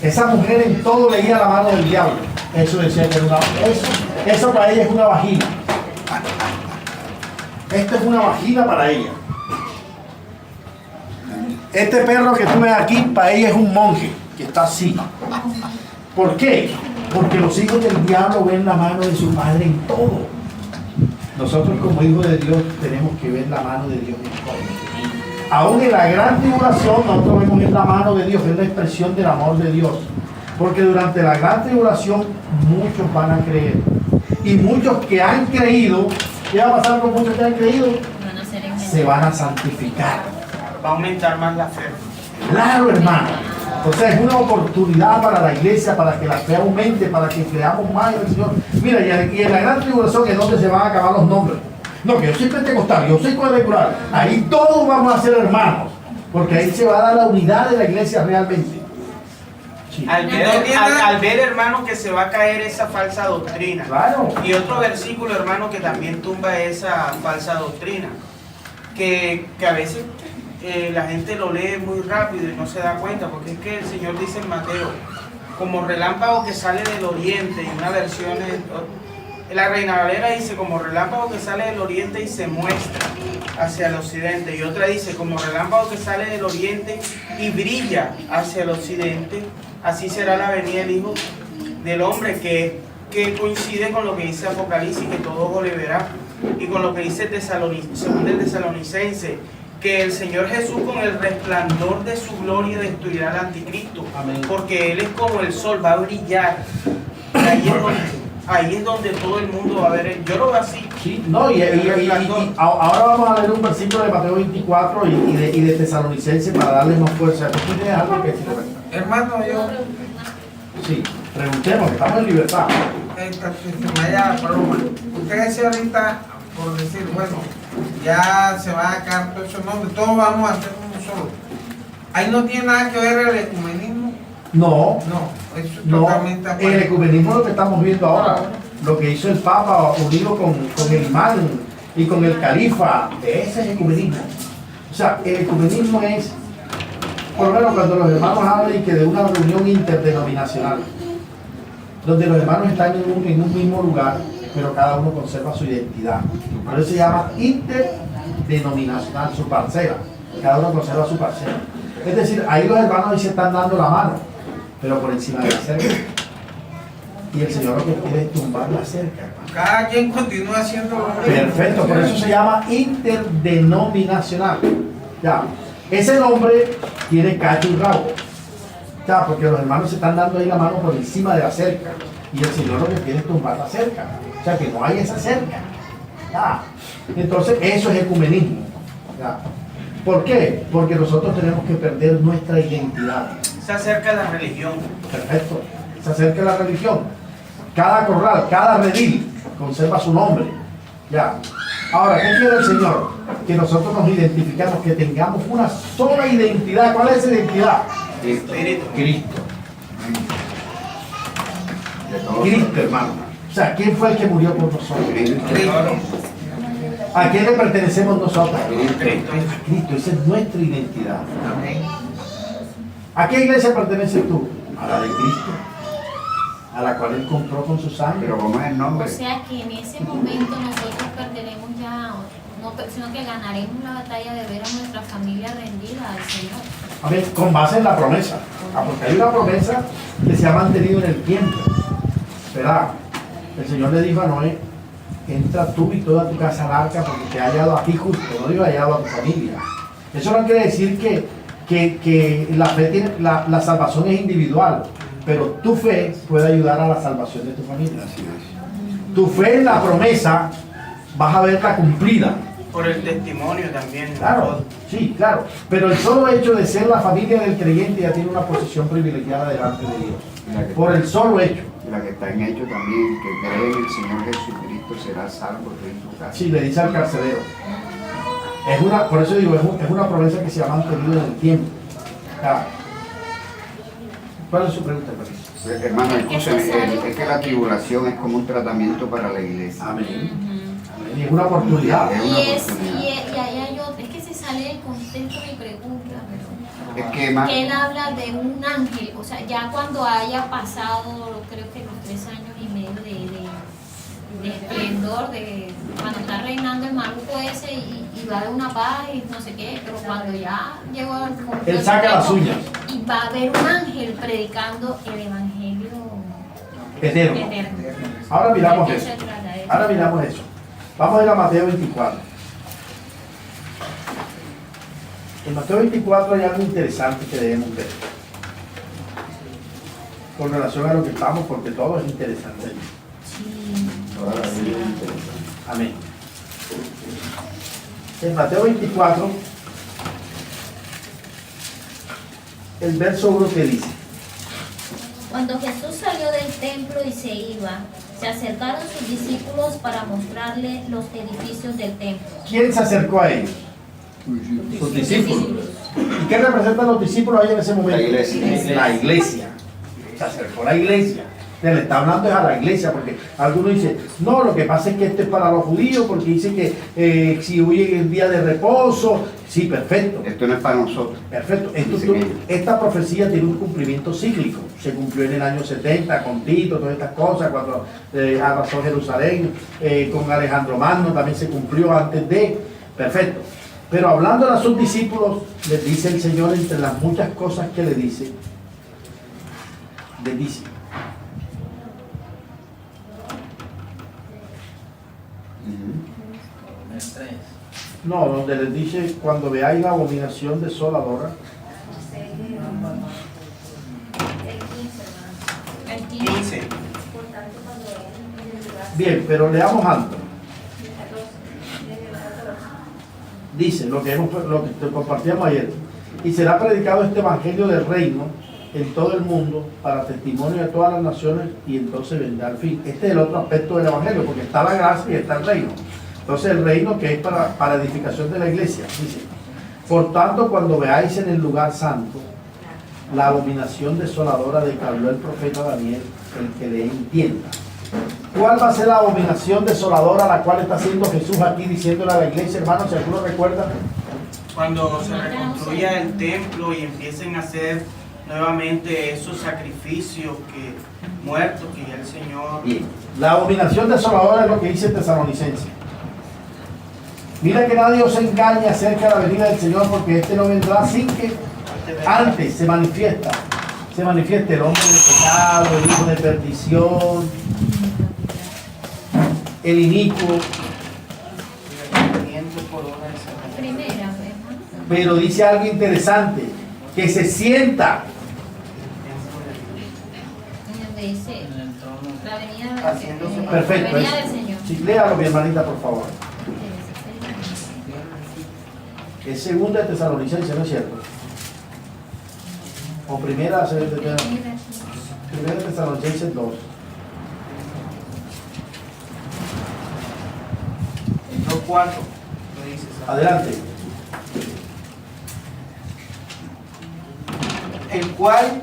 Esa mujer en todo leía la mano del diablo. Eso decía que era una... Eso para ella es una vagina. Esto es una vagina para ella. Este perro que tú ves aquí, para ella es un monje, que está así. ¿Por qué? Porque los hijos del diablo ven la mano de su padre en todo. Nosotros como hijos de Dios tenemos que ver la mano de Dios en todo. Aún en la gran tribulación nosotros vemos en la mano de Dios, es la expresión del amor de Dios. Porque durante la gran tribulación muchos van a creer. Y muchos que han creído, ¿qué va a pasar con muchos que han creído? Se van a santificar. Va a aumentar más la fe. Claro, hermano. O sea, es una oportunidad para la iglesia, para que la fe aumente, para que creamos más en el Señor. Mira, y en la gran tribulación es donde se van a acabar los nombres. No, que yo soy pentecostal, yo soy cuadrangular. Ahí todos vamos a ser hermanos, porque ahí se va a dar la unidad de la iglesia realmente. Sí. Al ver, hermano, que se va a caer esa falsa doctrina. Claro. Y otro versículo, hermano, que también tumba esa falsa doctrina. Que a veces la gente lo lee muy rápido y no se da cuenta, porque es que el Señor dice en Mateo, como relámpago que sale del oriente, y una versión, la Reina Valera dice, como relámpago que sale del oriente y se muestra hacia el occidente, y otra dice, como relámpago que sale del oriente y brilla hacia el occidente, así será la venida del Hijo del Hombre, que coincide con lo que dice Apocalipsis, que todo ojo le verá, y con lo que dice según el Tesalonicense, que el Señor Jesús con el resplandor de su gloria destruirá al anticristo. Amén. Porque Él es como el sol, va a brillar. Ahí es donde todo el mundo va a ver. Yo lo veo así. Sí, no, y ahora vamos a leer un versículo de Mateo 24 y de Tesalonicense para darle más fuerza. ¿Tú tienes algo que decir? Hermano, yo... Sí, preguntemos, que estamos en libertad. Usted decía ahorita, por decir, bueno, ya se va a sacar todo eso, no, todos vamos a hacer uno solo. Ahí no tiene nada que ver el ecumenismo. No, eso es no, totalmente aparte. el ecumenismo es lo que estamos viendo ahora, lo que hizo el Papa unido con el imán y con el califa, ese es ecumenismo. O sea, el ecumenismo es por lo menos cuando los hermanos hablan que de una reunión interdenominacional, donde los hermanos están en un mismo lugar, pero cada uno conserva su identidad. Por eso se llama interdenominacional, su parcela. Cada uno conserva su parcela. Es decir, ahí los hermanos ahí se están dando la mano, pero por encima de la cerca. Y el Señor lo que quiere es tumbar la cerca. Cada quien continúa haciendo lo mismo. Perfecto, por eso se llama interdenominacional. Ya, ese nombre tiene cacho y rabo. Ya, porque los hermanos se están dando ahí la mano por encima de la cerca. Y el Señor lo que quiere es tumbar la cerca. O sea, que no hay esa cerca. Ya. Entonces, eso es ecumenismo. Ya. ¿Por qué? Porque nosotros tenemos que perder nuestra identidad. Se acerca la religión. Perfecto. Se acerca la religión. Cada corral, cada redil conserva su nombre. Ya. Ahora, ¿qué quiere el Señor? Que nosotros nos identificamos, que tengamos una sola identidad. ¿Cuál es esa identidad? Cristo. Cristo. De todos. Cristo, hermano. O sea, ¿quién fue el que murió por nosotros? ¿A quién le pertenecemos nosotros? Cristo. A Cristo, esa es nuestra identidad. ¿A qué iglesia perteneces tú? A la de Cristo, a la cual Él compró con su sangre. Pero ¿cómo es el nombre? O sea que en ese momento nosotros pertenecemos ya, no, sino que ganaremos la batalla de ver a nuestra familia rendida al Señor. Amén, con base en la promesa. Porque hay una promesa que se ha mantenido en el tiempo. ¿Verdad? El Señor le dijo a Noé: entra tú y toda tu casa al arca porque te ha hallado a ti justo, no digo hallado a tu familia. Eso no quiere decir que la fe tiene, la salvación es individual, pero tu fe puede ayudar a la salvación de tu familia. Tu fe en la promesa vas a verla cumplida. Por el testimonio también. Claro, sí, claro. Pero el solo hecho de ser la familia del creyente ya tiene una posición privilegiada delante de Dios. Por el solo hecho. Y la que está en hecho también, que cree en el Señor Jesucristo será salvo tú en tu casa. Sí, le dice al carcelero. Por eso digo, es una promesa que se ha mantenido en el tiempo. ¿Cuál es su pregunta, hermano? Hermano, escúchame, es que la tribulación es como un tratamiento para la iglesia. Amén. Y es una oportunidad. Es que se sale del contexto de mi pregunta, pero Es que más... él habla de un ángel, o sea, ya cuando haya pasado, creo que los 3 años y medio de esplendor, de cuando está reinando el maluco ese y va a haber una paz y no sé qué, pero cuando ya llegó al punto, Él saca las uñas. y va a haber un ángel predicando el evangelio Eterno. Ahora miramos eso. Ahora miramos eso. Vamos a ir a Mateo 24. En Mateo 24 hay algo interesante que debemos ver con relación a lo que estamos, porque todo es interesante. Amén. En Mateo 24, el verso 1 que dice: Cuando Jesús salió del templo y se iba, se acercaron sus discípulos para mostrarle los edificios del templo. ¿Quién se acercó a ellos? Sus discípulos. ¿Y qué representan los discípulos ahí en ese momento? La iglesia. La iglesia. Se acercó la iglesia. Le está hablando es a la iglesia, porque algunos dicen, no, lo que pasa es que este es para los judíos, porque dice que si huye el día de reposo. Sí, perfecto. Esto no es para nosotros. Perfecto. Esta profecía tiene un cumplimiento cíclico. Se cumplió en el año 70 con Tito, todas estas cosas, cuando arrasó Jerusalén, con Alejandro Magno también se cumplió antes de. Perfecto. Pero hablando a sus discípulos, les dice el Señor, entre las muchas cosas que le dice, les dice: no, donde les dice, cuando veáis la abominación desoladora. El 15. Bien, pero leamos algo. Dice lo que compartíamos ayer: y será predicado este evangelio del reino en todo el mundo para testimonio de todas las naciones, y entonces vendrá el fin. Este es el otro aspecto del evangelio, porque está la gracia y está el reino. Entonces el reino que es para edificación de la iglesia. Dice: por tanto, cuando veáis en el lugar santo la abominación desoladora de que habló el profeta Daniel, el que le entienda. ¿Cuál va a ser la abominación desoladora a la cual está haciendo Jesús aquí diciéndole a la iglesia, hermanos, si alguno recuerda? cuando se reconstruya el templo y empiecen a hacer nuevamente esos sacrificios muertos que ya el Señor... Bien. La abominación desoladora es lo que dice Tesalonicenses. Mira que nadie os engañe acerca de la venida del Señor, porque este no vendrá sin que antes se manifieste el hombre de pecado, el hijo de perdición, el inicuo. Primera, Pero dice algo interesante, que se sienta. dice la venida, Perfecto. la venida del Señor. Sí, léalo, mi hermanita, por favor. Es segunda de Tesalonicenses, ¿no es cierto? O primera de Tesalonicenses 2. Los 4, lo dice. Adelante. El cual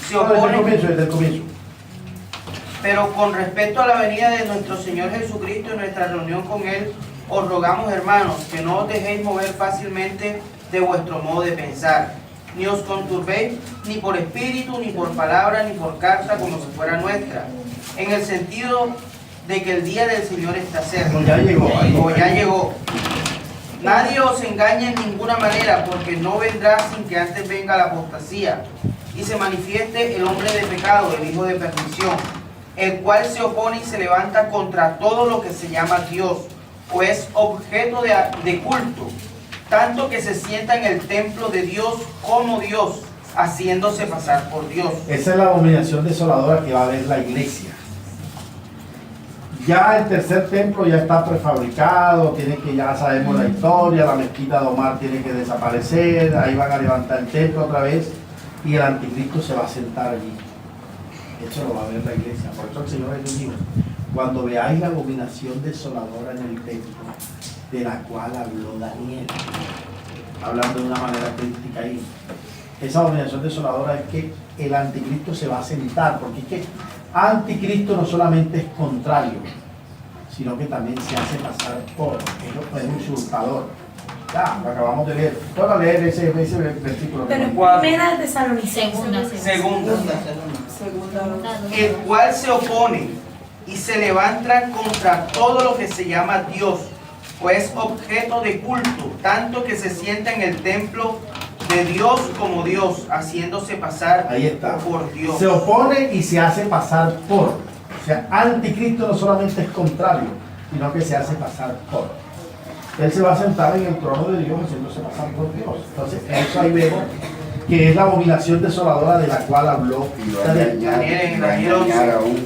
se opone... Desde el comienzo. Pero con respecto a la venida de nuestro Señor Jesucristo y nuestra reunión con Él, os rogamos, hermanos, que no os dejéis mover fácilmente de vuestro modo de pensar, ni os conturbéis ni por espíritu, ni por palabra, ni por carta, como si fuera nuestra, en el sentido de que el día del Señor está cerca. Ya llegó. O ya llegó. Nadie os engañe en ninguna manera, porque no vendrá sin que antes venga la apostasía y se manifieste el hombre de pecado, el hijo de perdición, el cual se opone y se levanta contra todo lo que se llama Dios, o es objeto de culto, tanto que se sienta en el templo de Dios como Dios, haciéndose pasar por Dios. Esa es la abominación desoladora que va a haber la iglesia. Ya el tercer templo ya está prefabricado, tiene que, ya sabemos la historia, la mezquita de Omar tiene que desaparecer, ahí van a levantar el templo otra vez y el anticristo se va a sentar allí. Eso lo va a ver la iglesia. Por eso el Señor es un libro. Cuando veáis la abominación desoladora en el templo, de la cual habló Daniel, hablando de una manera crítica ahí, esa abominación desoladora es que el anticristo se va a sentar, porque es que anticristo no solamente es contrario, sino que también se hace pasar por, es un usurpador. Ya, lo acabamos de leer. Toca leer ese versículo. Pero primera de Tesalonicenses. Segunda. El cual se opone y se levanta contra todo lo que se llama Dios, o es objeto de culto, tanto que se sienta en el templo de Dios como Dios, haciéndose pasar por Dios. Se opone y se hace pasar por. O sea, anticristo no solamente es contrario, sino que se hace pasar por. Él se va a sentar en el trono de Dios haciéndose pasar por Dios. Entonces, eso ahí vemos que es la abominación desoladora de la cual habló Daniel aún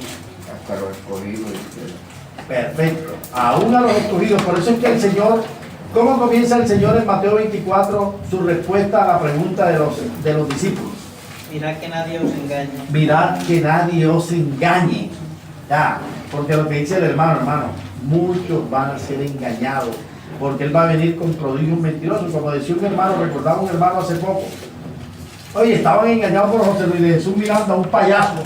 hasta los escogidos. Perfecto, aún a los escogidos. Por eso es que el Señor, ¿cómo comienza el Señor en Mateo 24 su respuesta a la pregunta de los discípulos? Mirad que nadie os engañe. Mirad que nadie os engañe. Ya, porque lo que dice el hermano, muchos van a ser engañados, porque Él va a venir con prodigios mentirosos. Como decía un hermano, recordaba un hermano hace poco. Oye, estaban engañados por José Luis de Jesús Miranda, un payaso,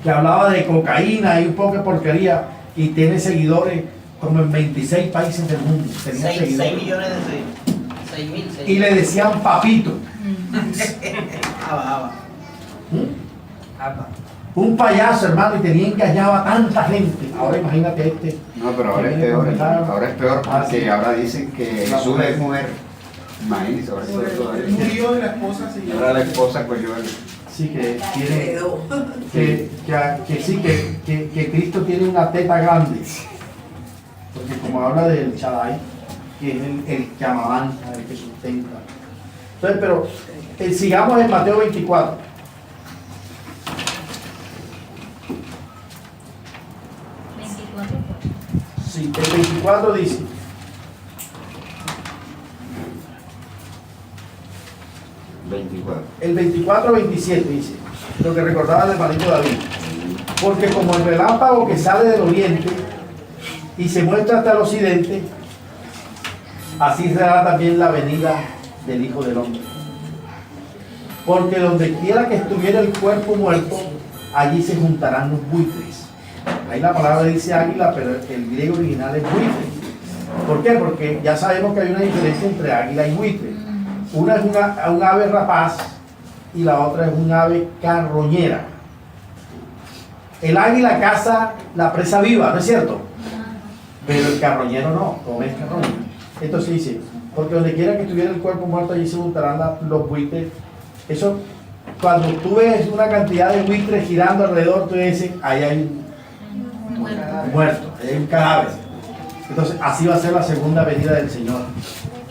que hablaba de cocaína y un poco de porquería, y tiene seguidores como en 26 países del mundo. 6 millones de seguidores. 6.000. Y le decían papito. Un payaso, hermano, y tenía engañado a tanta gente. Ahora imagínate este. No, pero ahora es peor. Ahora es peor porque ahora dicen que Jesús es mujer. Imagínense, ahora es peor todavía. Murió de la esposa, señor. Ahora la esposa cogió Sí, que tiene. Que Cristo tiene una teta grande. Porque como habla del Shaddai, que es el que amamanza, el que sustenta. Entonces, pero sigamos en Mateo 24. Sí, el 24 dice. El 24-27 dice, lo que recordaba el hermanito David. Porque como el relámpago que sale del oriente y se muestra hasta el occidente, así será también la venida del Hijo del Hombre. Porque donde quiera que estuviera el cuerpo muerto, allí se juntarán los buitres. Ahí la palabra dice águila, pero el griego original es buitre. ¿Por qué? Porque ya sabemos que hay una diferencia entre águila y buitre. Una es un ave rapaz y la otra es un ave carroñera. El águila caza la presa viva, ¿no es cierto? Pero el carroñero no, come el carroñero. Entonces dice, porque donde quiera que estuviera el cuerpo muerto, allí se juntarán los buitres. Eso, cuando tú ves una cantidad de buitres girando alrededor, tú dices, ahí hay un muerto, ahí hay un cadáver. Entonces, así va a ser la segunda venida del Señor.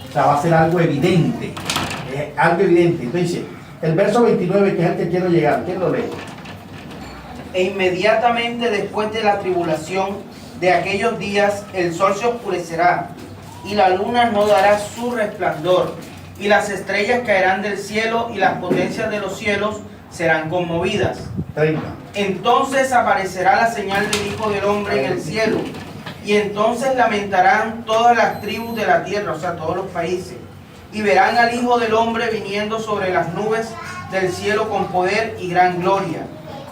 O sea, va a ser algo evidente. Algo evidente. Entonces dice, el verso 29, que es el que quiero llegar, ¿quién lo lee? E inmediatamente después de la tribulación de aquellos días, el sol se oscurecerá, y la luna no dará su resplandor, y las estrellas caerán del cielo, y las potencias de los cielos serán conmovidas. 30. Entonces aparecerá la señal del Hijo del Hombre en el cielo, y entonces lamentarán todas las tribus de la tierra, o sea, todos los países, y verán al Hijo del Hombre viniendo sobre las nubes del cielo con poder y gran gloria,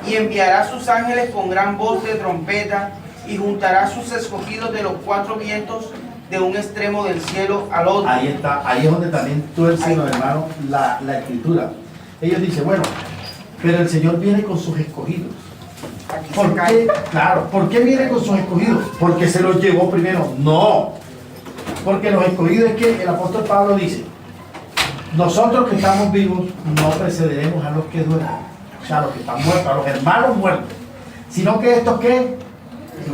y enviará a sus ángeles con gran voz de trompeta, y juntará a sus escogidos de los cuatro vientos de un extremo del cielo al otro. Ahí está, ahí es donde también tuercen, hermano, la escritura. Ellos dicen, bueno, pero el Señor viene con sus escogidos. ¿Por qué? Claro, ¿por qué viene con sus escogidos? ¿Porque se los llevó primero? No, porque los escogidos es que el apóstol Pablo dice, nosotros que estamos vivos no precederemos a los que duermen, o sea, a los que están muertos, a los hermanos muertos, sino que estos que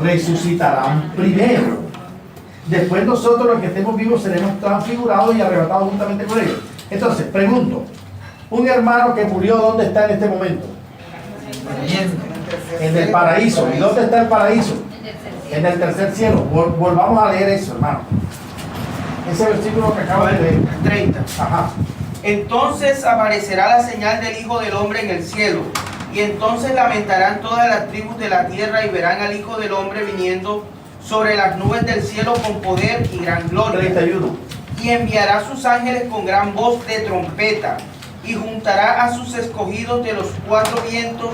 resucitarán primero. Después nosotros los que estemos vivos seremos transfigurados y arrebatados juntamente con ellos. Entonces, pregunto, un hermano que murió, ¿dónde está en este momento? En el paraíso. ¿Y dónde está el paraíso? En el tercer cielo. Volvamos a leer eso, hermano. Ese versículo que acabo de leer. 30. Ajá. Entonces aparecerá la señal del Hijo del Hombre en el cielo, y entonces lamentarán todas las tribus de la tierra, y verán al Hijo del Hombre viniendo sobre las nubes del cielo con poder y gran gloria. 31. Y enviará a sus ángeles con gran voz de trompeta, y juntará a sus escogidos de los cuatro vientos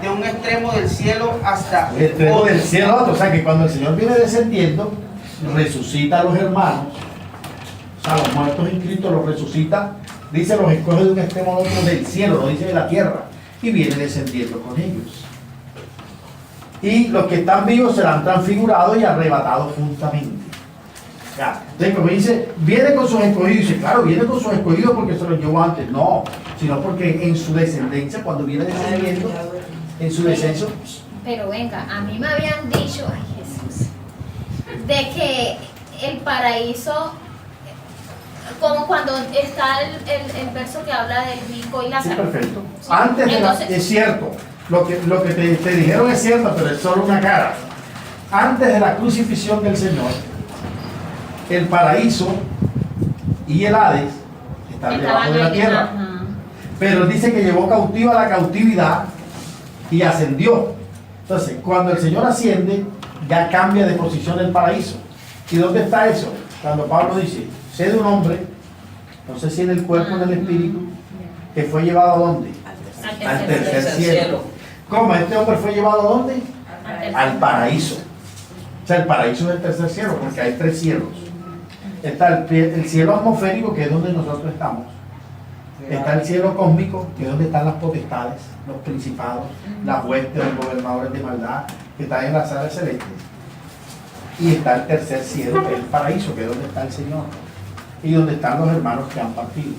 de un extremo del cielo hasta el extremo del cielo a otro. O sea que cuando el Señor viene descendiendo, resucita a los hermanos, o sea, los muertos en Cristo los resucita, dice los escoge de un extremo al otro del cielo, no dice de la tierra, y viene descendiendo con ellos. Y los que están vivos serán transfigurados y arrebatados juntamente. Ya. Entonces, como dice, viene con sus escogidos, dice, claro, viene con sus escogidos porque se los llevó antes. No, sino porque en su descendencia, cuando viene descendiendo, en su descenso. Pero venga, a mí me habían dicho, ay Jesús, de que el paraíso, como cuando está el verso que habla del rico y la Sí, perfecto. Sí. Antes de Entonces, es cierto, lo que te dijeron es cierto, pero es solo una cara. Antes de la crucifixión del Señor, el paraíso y el Hades están debajo de la tierra. Ajá. Pero dice que llevó cautiva la cautividad y ascendió. Entonces, cuando el Señor asciende, ya cambia de posición el paraíso. ¿Y dónde está eso? Cuando Pablo dice, sé de un hombre, no sé si en el cuerpo o en el espíritu, que fue llevado ¿a dónde? Al tercer cielo. ¿Cómo? ¿Este hombre fue llevado a dónde? Al paraíso. O sea, el paraíso es el tercer cielo, porque hay tres cielos. Está el cielo atmosférico, que es donde nosotros estamos. Está el cielo cósmico, que es donde están las potestades, los principados, las huestes, los gobernadores de maldad, que están en las salas celestes. Y está el tercer cielo, que es el paraíso, que es donde está el Señor. Y donde están los hermanos que han partido.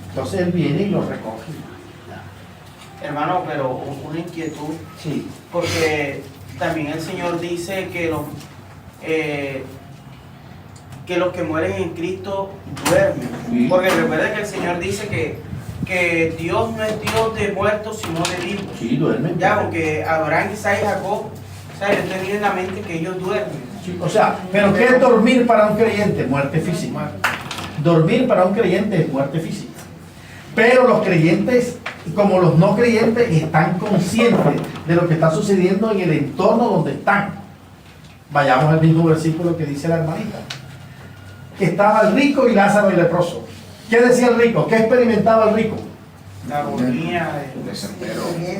Entonces Él viene y los recoge. Hermano, pero una inquietud, Sí. porque también el Señor dice que los que mueren en Cristo duermen. Sí. Porque recuerda que el Señor dice que Dios no es Dios de muertos, sino de vivos. Sí, duermen. Ya, porque Abraham, Isaac y Jacob, o sea, ellos tenían en la mente que ellos duermen. Sí, o sea, ¿pero qué es dormir para un creyente? Muerte física. Dormir para un creyente es muerte física. Pero los creyentes, como los no creyentes, están conscientes de lo que está sucediendo en el entorno donde están. Vayamos al mismo versículo que dice la hermanita. Estaba el rico y Lázaro el leproso. ¿Qué decía el rico? ¿Qué experimentaba el rico? La agonía,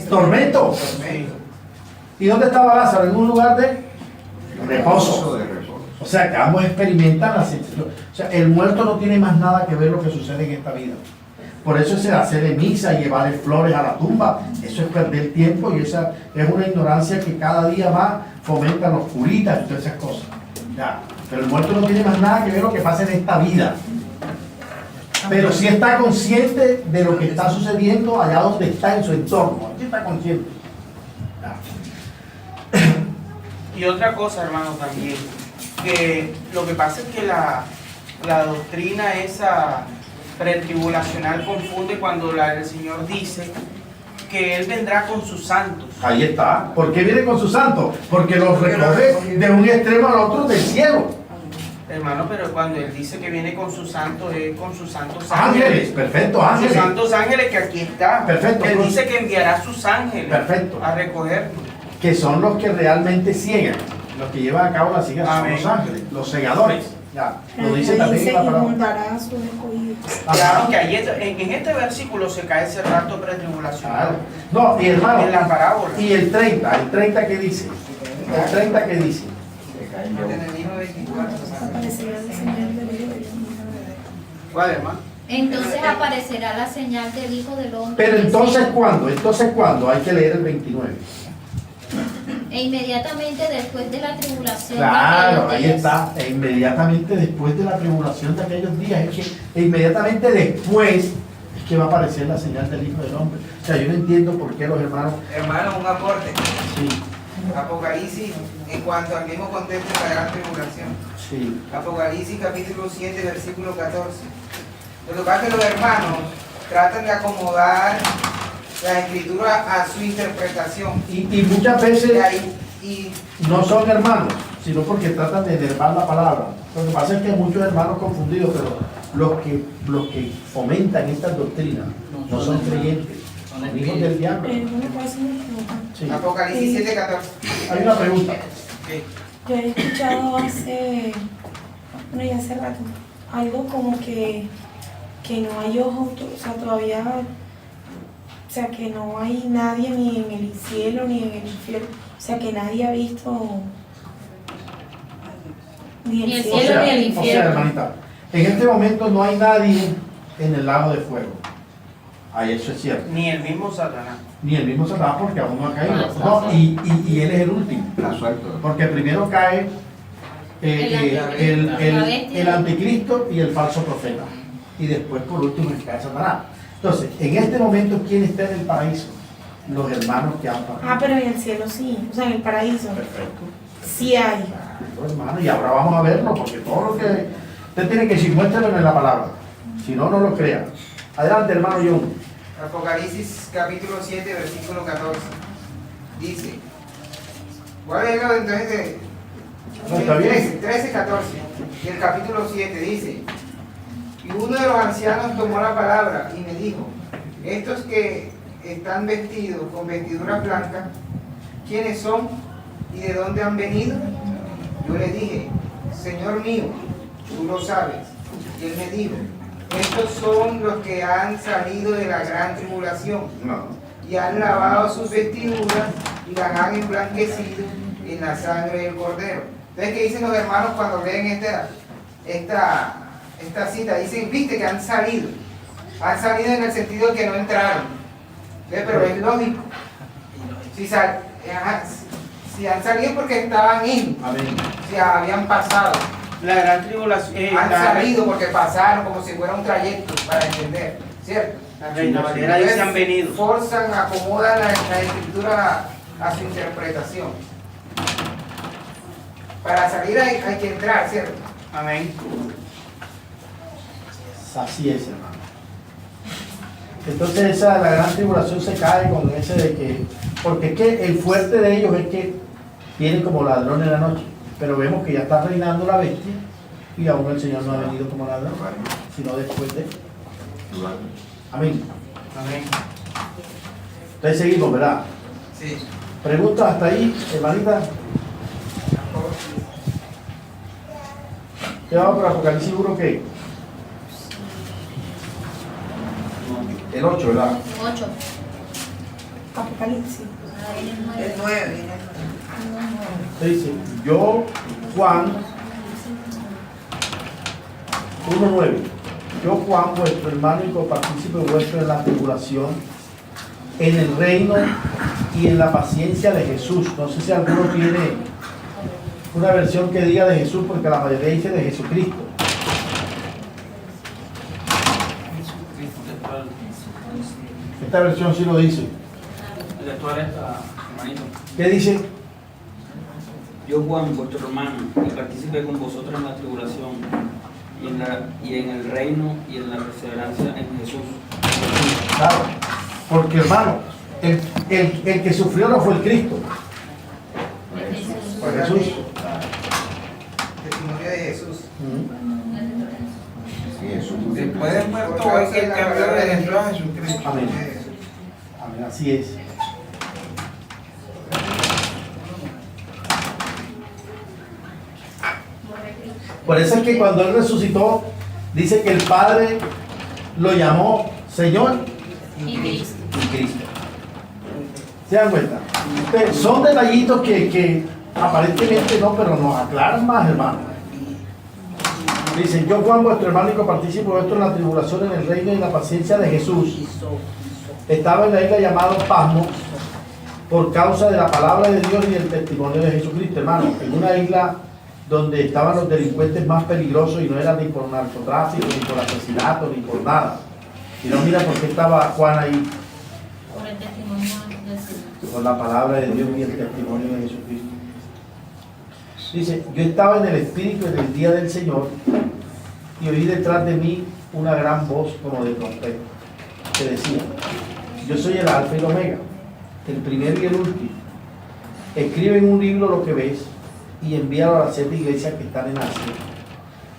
Tormento. sí. ¿Y dónde estaba Lázaro? En un lugar de reposo. O sea, que ambos experimentan la sensación. O sea, el muerto no tiene más nada que ver lo que sucede en esta vida. Por eso ese hacerle misa y llevarle flores a la tumba, eso es perder tiempo y esa es una ignorancia que cada día más fomenta los curitas y todas esas cosas. Ya. Pero el muerto no tiene más nada que ver lo que pasa en esta vida. Pero sí está consciente de lo que está sucediendo allá donde está en su entorno. Sí está consciente. Ya. Y otra cosa, hermano, también, que lo que pasa es que la doctrina esa pretribulacional confunde cuando el Señor dice que Él vendrá con sus santos. Ahí está. ¿Por qué viene con sus santos? Porque los recoge de un extremo al otro del cielo. Hermano, pero cuando Él dice que viene con sus santos, es con sus santos Ángeles, perfecto, ángeles. Sus santos ángeles que aquí están. Perfecto. Él dice que enviará sus ángeles. Perfecto. A recogernos. Que son los que realmente ciegan. Los que llevan a cabo la ciega son Amén. los ángeles, los segadores. Ya, lo dice Dice también en la y palabra. juntará a sus escogidos. Claro que ahí en este versículo se cae ese rato pretribulacional. Claro. No, y hermano, En la parábola. y el 30 que dice. El 30 que dice. Aparecerá el Señor del Hijo. ¿Cuál, hermano? Entonces aparecerá la señal del Hijo del Hombre. Pero entonces, ¿cuándo? Entonces, ¿cuándo? Hay que leer el 29. E inmediatamente después de la tribulación. Claro, de aquellos ahí días. está. E inmediatamente después de la tribulación de aquellos días, es que inmediatamente después es que va a aparecer la señal del Hijo del Hombre. O sea, yo no entiendo por qué los hermanos. Hermano, un aporte. Sí, Apocalipsis, en cuanto al mismo contexto de la gran tribulación. sí. Apocalipsis capítulo 7, versículo 14. Lo que pasa es que los hermanos tratan de acomodar la escritura a su interpretación. Y muchas veces Y no son hermanos, sino porque tratan de enervar la palabra. Lo que pasa es que hay muchos hermanos confundidos, pero los que fomentan estas doctrinas no son creyentes, son hijos del diablo. ¿Me puede hacer una pregunta? Sí. Apocalipsis 7, 14. Hay una pregunta. Yo he escuchado ya hace rato, algo como que no hay ojos, o sea, todavía, o sea, que no hay nadie ni en el cielo ni en el infierno, o sea, que nadie ha visto ni el cielo ni el O sea, infierno. hermanita, en este momento no hay nadie en el lago de fuego. Ahí eso es cierto. Ni el mismo Satanás. Ni el mismo Satanás porque aún no ha caído. No, y él es el último. Porque primero cae el anticristo y el falso profeta. Y después por último cae Satanás. Entonces, en este momento, ¿quién está en el paraíso? Los hermanos que han partido. Ah, pero en el cielo sí, o sea, en el paraíso. Perfecto. Sí hay. Claro, hermano, y ahora vamos a verlo, porque todo lo que usted tiene que decir, muéstralo en la palabra. Si no, no lo crea. Adelante, hermano John. Apocalipsis capítulo 7, versículo 14. Dice, voy a leerlo entonces de No, está bien. 13, 14. Y el capítulo 7 dice, y uno de los ancianos tomó la palabra y me dijo, estos que están vestidos con vestiduras blancas, ¿quiénes son y de dónde han venido? Yo le dije, Señor mío, tú lo sabes. Y él me dijo, estos son los que han salido de la gran tribulación y han lavado sus vestiduras y las han emblanquecido en la sangre del Cordero. Entonces, ¿qué dicen los hermanos cuando leen esta cita? Dicen, viste que han salido. Han salido en el sentido de que no entraron. Pero es lógico. Si han salido porque estaban en, si habían pasado. La gran tribulación. Han salido porque pasaron como si fuera un trayecto, para entender, ¿cierto? La Reina Valera dice han venido. Forzan, acomodan la escritura a su interpretación. Para salir hay que entrar, ¿cierto? Amén. Así es, hermano. Entonces la gran tribulación se cae con ese de que, porque es que el fuerte de ellos es que vienen como ladrones en la noche, pero vemos que ya está reinando la bestia y aún el Señor no ha venido como ladrón, sino después de. Amén. Amén. Entonces seguimos, ¿verdad? Sí. Preguntas hasta ahí, hermanita. ¿Qué vamos por Apocalipsis 1 qué? El 8, ¿verdad? 8. Apocalipsis. El 9. Entonces dice, yo, Juan, 1:9. Yo, Juan, vuestro hermano y copartícipe vuestro en la tribulación, en el reino y en la paciencia de Jesús. No sé si alguno tiene una versión que diga de Jesús, porque la mayoría dice de Jesucristo. Esta versión sí lo dice. ¿Qué dice? Yo, Juan, vuestro hermano, y partícipe con vosotros en la tribulación, y en el reino y en la perseverancia en Jesús. Claro, porque hermano, el que sufrió no fue el Cristo, fue Jesús. Testimonio de Jesús. Después de muerto es que cambió de Jesús a Jesucristo. Amén. Amén, así es. Por eso es que cuando Él resucitó, dice que el Padre lo llamó Señor Y Cristo. y Cristo. ¿Se dan cuenta? Entonces, son detallitos que aparentemente no, pero nos aclaran más, hermano. Dicen, yo, Juan, vuestro hermano y copartícipe vuestro en la tribulación, en el reino y en la paciencia de Jesús, estaba en la isla llamada Pasmo por causa de la palabra de Dios y el testimonio de Jesucristo, hermano. En una isla donde estaban los delincuentes más peligrosos y no era ni por narcotráfico, ni por asesinato, ni por nada. Y no mira por qué estaba Juan ahí. Por el testimonio de Jesús. Por la palabra de Dios y el testimonio de Jesucristo. Dice, yo estaba en el Espíritu en el día del Señor y oí detrás de mí una gran voz como de trompeta que decía, yo soy el Alfa y el Omega, el primero y el último. Escribe en un libro lo que ves y envíalo a las 7 iglesias que están en Asia,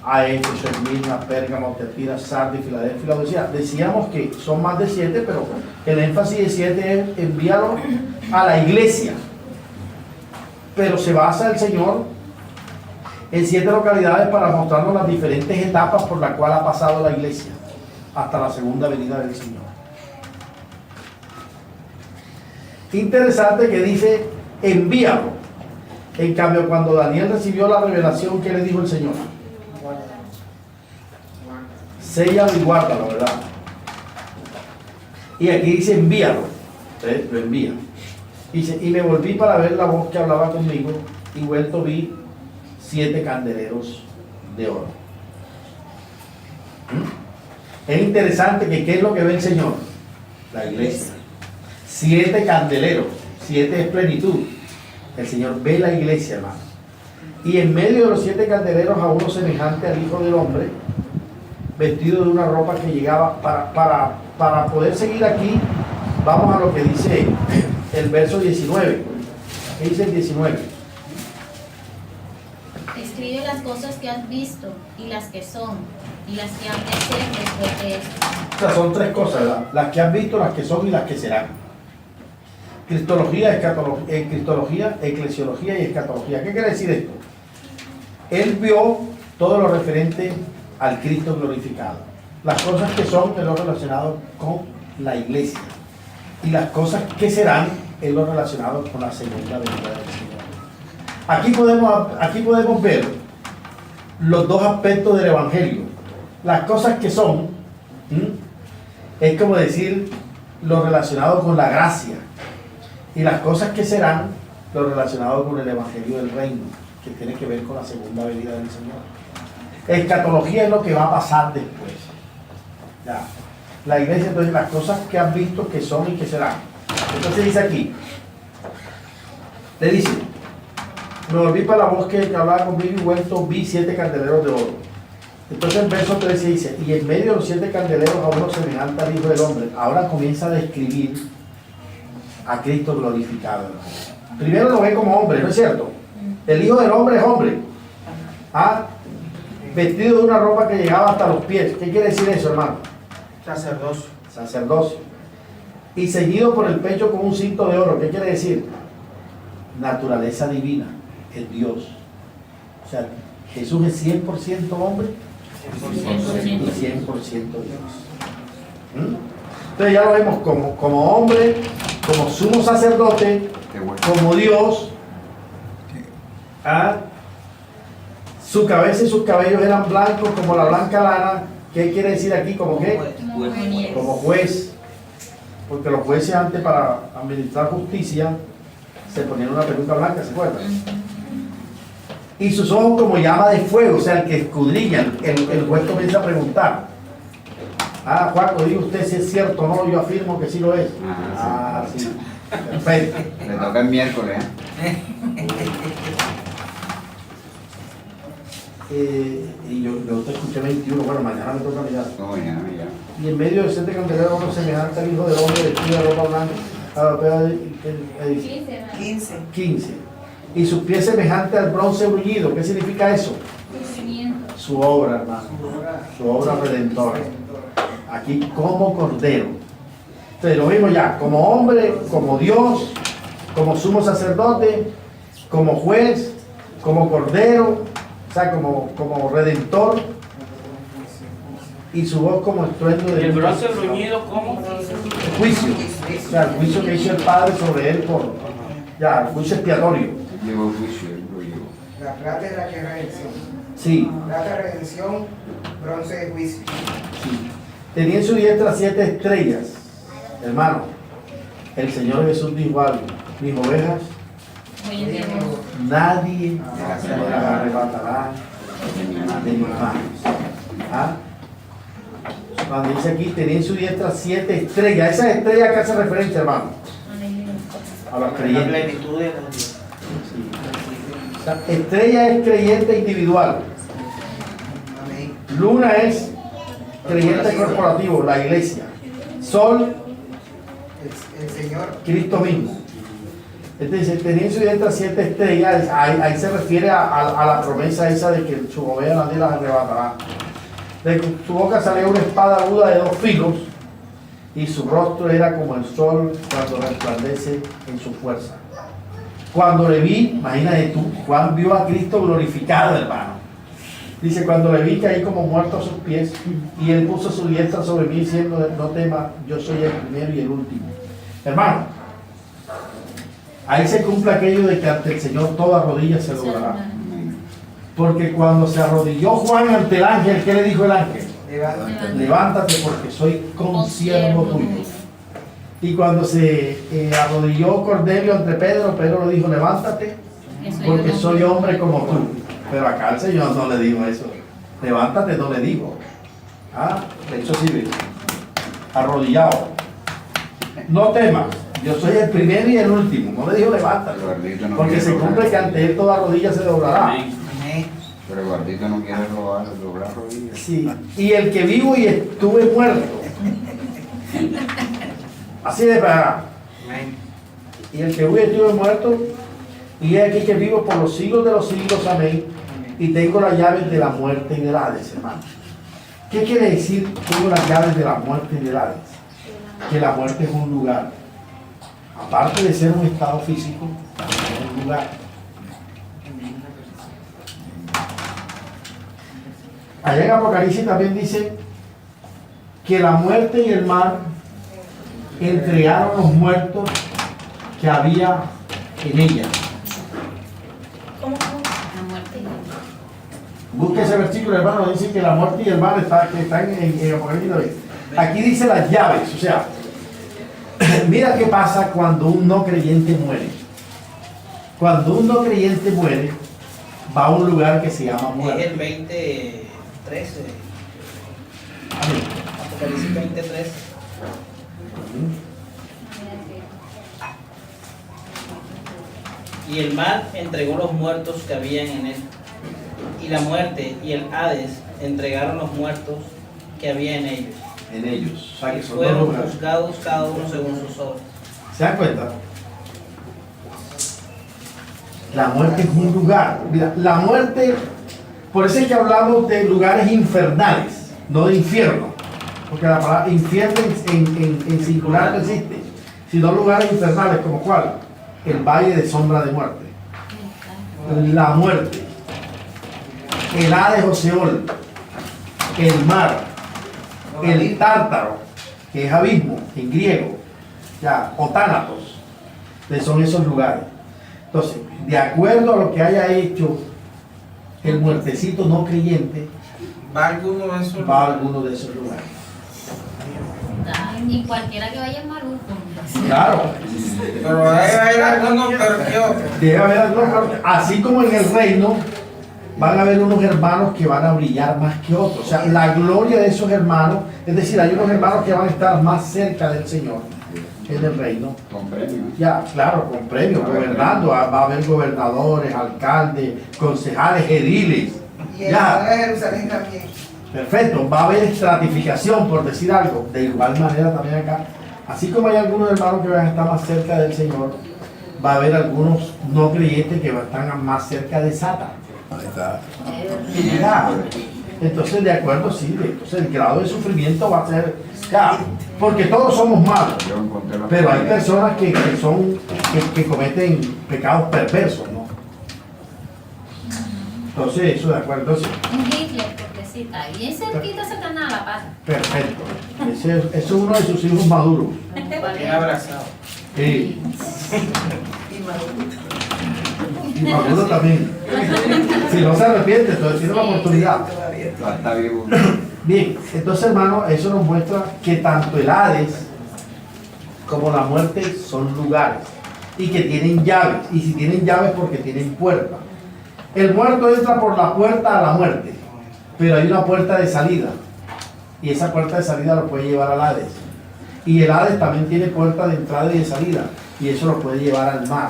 a Éfeso, Esmirna, Pérgamo, Tiatira, Sardis, Filadelfia y Laodicea. Decíamos que son más de 7, pero el énfasis de 7 es envíalo a la iglesia. Pero se basa el Señor en 7 localidades para mostrarnos las diferentes etapas por las cuales ha pasado la iglesia hasta la segunda venida del Señor. Interesante que dice envíalo. En cambio, cuando Daniel recibió la revelación, ¿qué le dijo el Señor? Séllalo y guárdalo, ¿verdad? Y aquí dice envíalo. Lo envía. Dice, y me volví para ver la voz que hablaba conmigo, y vuelto vi 7 candeleros de oro. Es interesante que ¿qué es lo que ve el Señor? La iglesia. 7 candeleros, 7 es plenitud. El Señor ve la iglesia, hermano. Y en medio de los 7 candeleros a uno semejante al Hijo del Hombre, vestido de una ropa que llegaba. Para poder seguir aquí, vamos a lo que dice el verso 19. ¿Qué dice el 19? Escribe las cosas que has visto y las que son y las que han de ser después de esto. O sea, son 3 cosas, ¿verdad? Las que has visto, las que son y las que serán. Cristología, cristología, eclesiología y escatología. ¿Qué quiere decir esto? Él vio todo lo referente al Cristo glorificado. Las cosas que son es lo relacionado con la iglesia. Y las cosas que serán es lo relacionado con la segunda venida del Señor. Aquí podemos ver los 2 aspectos del Evangelio. Las cosas que son, es como decir, lo relacionado con la gracia. Y las cosas que serán, lo relacionado con el Evangelio del Reino, que tiene que ver con la segunda venida del Señor. Escatología es lo que va a pasar después. Ya. La iglesia, entonces, las cosas que han visto, que son y que serán. Entonces dice aquí, le dice, me volví para la voz que hablaba conmigo y vuelto, vi 7 candeleros de oro. Entonces el verso 13 dice, y en medio de los 7 candeleros a uno semejante al Hijo del Hombre. Ahora comienza a describir a Cristo glorificado. Primero lo ve como hombre, ¿no es cierto? El Hijo del Hombre es hombre. Vestido de una ropa que llegaba hasta los pies. ¿Qué quiere decir eso, hermano? Sacerdocio. Sacerdocio. Y ceñido por el pecho con un cinto de oro. ¿Qué quiere decir? Naturaleza divina, es Dios. O sea, Jesús es 100% hombre y 100% Dios. Entonces ya lo vemos como hombre, como sumo sacerdote, como Dios, Su cabeza y sus cabellos eran blancos como la blanca lana. ¿Qué quiere decir aquí? ¿Como qué? Como juez. Porque los jueces antes, para administrar justicia, se ponían una peluca blanca, ¿se acuerdan? Y sus ojos como llama de fuego, o sea, el que escudriña. El juez comienza a preguntar. Ah, Juaco, diga usted si es cierto o no, yo afirmo que sí lo es. Ah, sí. Perfecto. Le toca el miércoles, Y yo te escuché 21, bueno, mañana me toca mirar. No, mañana me llama. Y en medio del centro candelero uno semejante al Hijo del Hombre vestido de ropa blanca, a la pega de 15. Y sus pies semejantes al bronce bruñido. ¿Qué significa eso? Su obra, hermano. Su obra redentora. Aquí como cordero. Entonces lo mismo ya, como hombre, como Dios, como sumo sacerdote, como juez, como cordero, o sea, como redentor, y su voz como estruendo de... ¿Y el bronce bruñido cómo? Juicio. O sea, el juicio que hizo el Padre sobre él por... Ya, el juicio expiatorio. Llevó juicio, él lo llevó. La plata es la que es redención. Sí. Plata es redención, bronce es juicio. Sí. Tenía en su diestra 7 estrellas. Hermano, el Señor Jesús dijo algo. Mis ovejas, nadie se las arrebatará de mis manos. ¿Ah? Cuando dice aquí, tenía en su diestra 7 estrellas. Esas estrellas que hace referencia, hermano, a los creyentes. La plenitud de la Dios. Sí. O sea, estrella es creyente individual. Luna es creyente corporativo, la iglesia. Sol, el Señor. Cristo mismo. Entonces, tenía en su diestra 7 estrellas. Ahí se refiere a la promesa esa de que su oveja nadie las arrebatará. De su boca salía una espada aguda de 2 filos, y su rostro era como el sol cuando resplandece en su fuerza. Cuando le vi, imagínate tú, Juan vio a Cristo glorificado, hermano. Dice, cuando le vi caí como muerto a sus pies, y él puso su diestra sobre mí diciendo, no temas, yo soy el primero y el último. Hermano, ahí se cumple aquello de que ante el Señor toda rodilla se doblará. Porque cuando se arrodilló Juan ante el ángel, ¿qué le dijo el ángel? Levántate porque soy consiervo tuyo. Y cuando se arrodilló Cornelio ante Pedro, Pedro le dijo, levántate porque soy hombre como tú. Pero acá el Señor no le dijo eso. Levántate, no le dijo. Ah, de hecho sí, arrodillado. No temas, yo soy el primero y el último. No le dijo levántate, porque se cumple que ante él toda rodilla se doblará. Pero el guardito no quiere doblar rodillas. Sí, y el que vivo y estuve muerto. Así de verdad. Y el que vivo y estuve muerto, y he aquí que vivo por los siglos de los siglos, amén. Y tengo las llaves de la muerte y del Hades, hermano. ¿Qué quiere decir tengo las llaves de la muerte y del Hades? Que la muerte es un lugar. Aparte de ser un estado físico, también es un lugar. Allá en Apocalipsis también dice que la muerte y el mar entregaron los muertos que había en ella. ¿Cómo? La muerte. Busque ese versículo, hermano, dice que la muerte y el mar están en Apocalipsis también. Aquí dice las llaves, o sea, mira qué pasa cuando un no creyente muere. Cuando un no creyente muere, va a un lugar que se llama muerte. Es el 20:13. Apocalipsis 20:13. Y el mar entregó los muertos que habían en él. Y la muerte y el Hades entregaron los muertos que había en ellos. En ellos. O sea, que Y son fueron dos lugares. juzgados cada uno según sus obras. ¿Se dan cuenta? La muerte es un lugar. Mira, la muerte, por eso es que hablamos de lugares infernales, no de infierno. Porque la palabra infierno en singular no existe, sino lugares infernales, como cuál? El valle de sombra de muerte. La muerte. El Hades o Seol. El mar. El tártaro, que es abismo en griego. Ya, o tánatos. Son esos lugares. Entonces, de acuerdo a lo que haya hecho el muertecito no creyente Va a alguno de esos va a alguno de esos lugares. Y cualquiera que vaya es maluco. Claro. Pero debe haber algunos peor que otros. Debe haber algunos, así como en el reino van a haber unos hermanos que van a brillar más que otros. O sea, la gloria de esos hermanos, es decir, hay unos hermanos que van a estar más cerca del Señor en el reino. Con premio. Ya, claro, con premios, gobernando, va a haber gobernadores, alcaldes, concejales, ediles. Y el Ya. de Jerusalén también. Perfecto, va a haber estratificación, por decir algo. De igual manera también acá, así como hay algunos hermanos que van a estar más cerca del Señor, va a haber algunos no creyentes que van a estar más cerca de Satan. Ya. Entonces, de acuerdo, sí, entonces el grado de sufrimiento va a ser, ya, porque todos somos malos, pero hay personas que cometen pecados perversos, ¿no? Entonces, eso de acuerdo, sí. Un Hitler, porque sí, está bien cerquita Satanás la paz. Perfecto. Ese es uno de sus hijos maduros. Bien abrazado. Sí. Y Maduro también. Si no se arrepiente, entonces tiene la oportunidad. Está vivo. Bien, entonces hermano, eso nos muestra que tanto el Hades como la muerte son lugares y que tienen llaves. Y si tienen llaves, porque tienen puertas. El muerto entra por la puerta a la muerte, pero hay una puerta de salida. Y esa puerta de salida lo puede llevar al Hades. Y el Hades también tiene puerta de entrada y de salida. Y eso lo puede llevar al mar.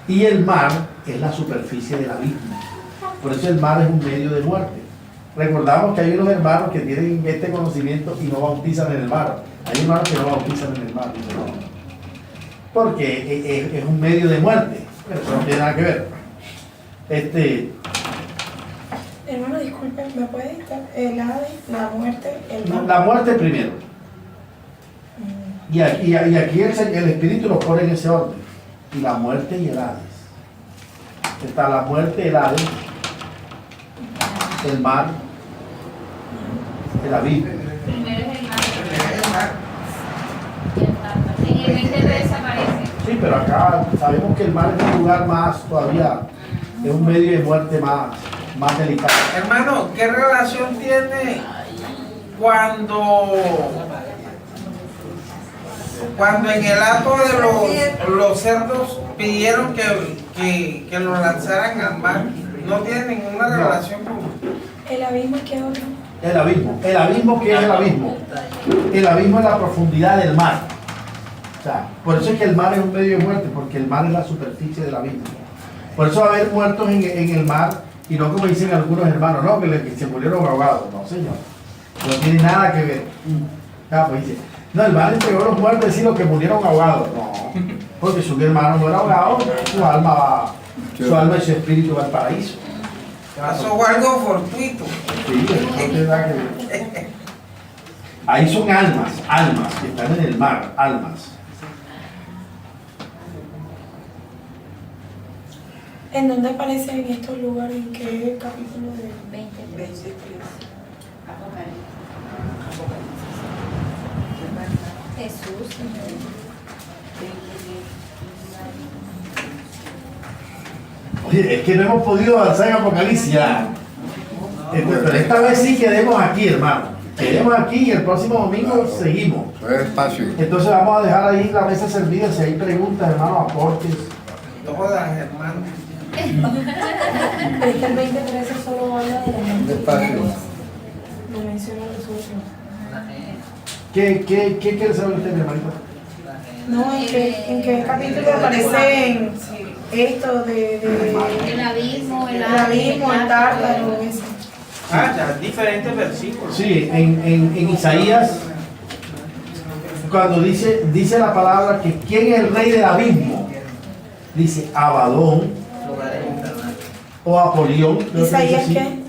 Y el mar es la superficie del abismo. Por eso el mar es un medio de muerte. Recordamos que hay unos hermanos que tienen este conocimiento y no bautizan en el mar. Hay hermanos que no bautizan en el mar. No. Porque es un medio de muerte. Pero eso no tiene nada que ver. Hermano, disculpe, ¿me puede dictar el Hades, la muerte, el mar? La muerte primero. Y aquí el Espíritu los pone en ese orden. Y la muerte y el Hades. Está la muerte, el Hades, el mar, el abismo. Primero es el mar. El mar. En el 23 aparece. Sí, pero acá sabemos que el mar es un lugar más todavía, es un medio de muerte más delicado. Hermano, ¿qué relación tiene cuando en el acto de los cerdos pidieron que los lanzaran al mar? No tiene ninguna relación con... ¿El abismo qué otro? El abismo. ¿El abismo qué es el abismo? El abismo es la profundidad del mar. O sea, por eso es que el mar es un medio de muerte, porque el mar es la superficie del abismo. Por eso va a haber muertos en el mar, y no como dicen algunos hermanos, no, que se murieron ahogados. No, señor. No tiene nada que ver. Ah, pues dice, no, el mar entregó los muertos, decir los que murieron ahogados. No, porque su hermano muere ahogado, su alma y su espíritu va al paraíso. Pasó algo fortuito. Sí, no tiene nada que ver. Ahí son almas que están en el mar, almas. ¿En dónde aparecen estos lugares? ¿En qué capítulo de 23. Jesús. Oye, es que no hemos podido avanzar en Apocalipsis ya. Pero esta vez sí quedemos aquí, hermano. Quedemos aquí y el próximo domingo seguimos. Entonces vamos a dejar ahí la mesa servida. Si hay preguntas, hermano, aportes. Todas, hermano. Es que el 2013 solo habla de la muerte. No menciona resurrección. ¿Qué quiere saber usted, mi hermanito? No, ¿en qué capítulo aparecen esto de El abismo, el abismo, el tártaro, eso? Ah, ya, diferentes versículos. Sí, en Isaías, cuando dice la palabra que ¿quién es el rey del abismo? Dice Abadón o Apolión. creo que dice ¿Isaías así. qué?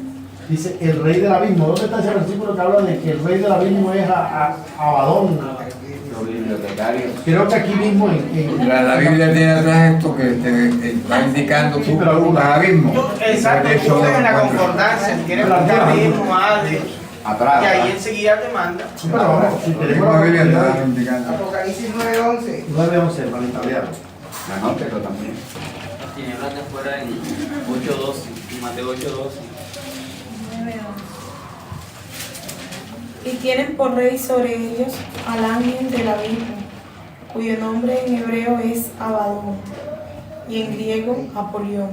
Dice el rey del abismo. ¿Dónde está ese versículo que habla de que el rey del abismo es Abadón? Los bibliotecarios. Creo que aquí mismo en La Biblia tiene atrás esto que te va indicando Sí, tú pero los abismos. Exacto, Eso tú en la lo encuentro. concordancia, tienes Pero un atrás. abismo, Hades, Atrás. y ahí enseguida te manda. Sí, pero vamos, si La tenemos la Biblia oportunidad. está indicando. Apocalipsis 9:11. 9:11, hermanita, léalo. Anótelo también. Las tinieblas de afuera en 8:12. Mateo 8:12. Y tienen por rey sobre ellos al ángel de la Virgen, cuyo nombre en hebreo es Abadón y en griego Apolión.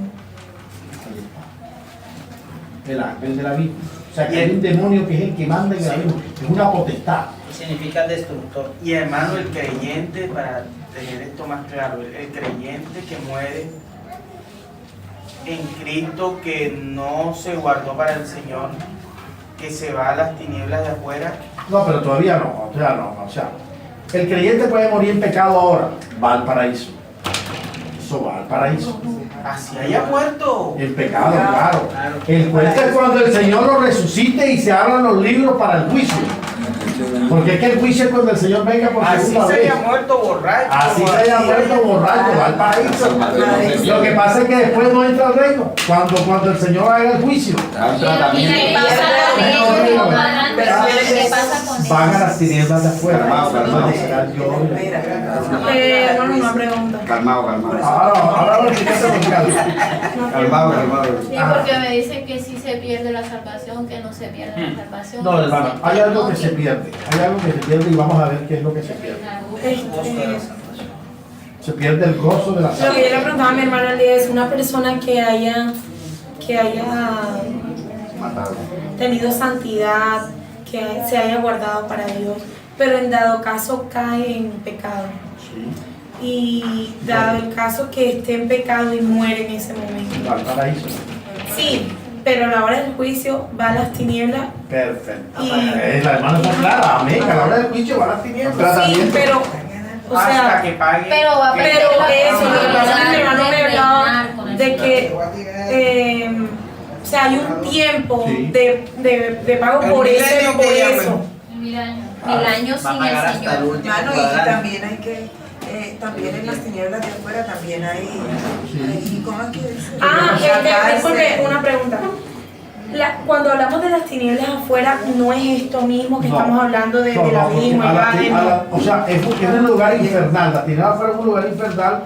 El ángel de la Virgen. O sea, que hay un demonio que es el que manda en la Virgen. Es una potestad. Significa destructor. Y hermano, el creyente, para tener esto más claro, el creyente que muere en Cristo, que no se guardó para el Señor, que se va a las tinieblas de afuera. No, pero todavía no. O sea, el creyente puede morir en pecado ahora. Va al paraíso. Eso va al paraíso. Así haya muerto. En pecado, claro. El cuento es cuando el Señor lo resucite y se abran los libros para el juicio. Porque es que el juicio es cuando el Señor venga por segunda Así se vez. haya muerto borracho. Así se haya muerto borracho, va al paraíso. Lo que pasa es que después no entra al reino. Cuando el Señor haga el juicio. ¿Y qué pasa con ellos? ¿Qué pasa con ellos? Van a las tinieblas de afuera. Calmado. Hermano, una pregunta. Calmado. Ahora lo explicaste con calma. Calmado. Sí, porque me dicen que sí se pierde la salvación, que no se pierde la salvación. No, hermano, hay algo que se pierde. Hay algo que se pierde y vamos a ver qué es lo que se pierde. Se pierde el gozo de la Lo que yo le salvación. preguntaba a mi hermana el día es una persona que haya tenido santidad, que se haya guardado para Dios, pero en dado caso cae en pecado. Y dado el caso que esté en pecado y muere en ese momento. Va al paraíso. Sí, pero a la hora del juicio va a las tinieblas. Perfecto. Y- La hermana está clara. Amén. A la hora del juicio va a las tinieblas. Sí, pero, o Hasta sea, que pague. Pero va a pero eso, lo que pasa es que mi hermano me hablaba de que, o sea, hay un tiempo Sí. de pago El por milenio que llaman. eso. 1000 años sin el Señor. Hermano, y también hay que, también en las tinieblas de afuera también hay ¿cómo es que dice? Disculpe, una pregunta. Cuando hablamos de las tinieblas afuera, no es esto mismo que No. estamos hablando de No, la porque misma imagen. o sea, es un lugar infernal. La tiniebla fuera es un lugar infernal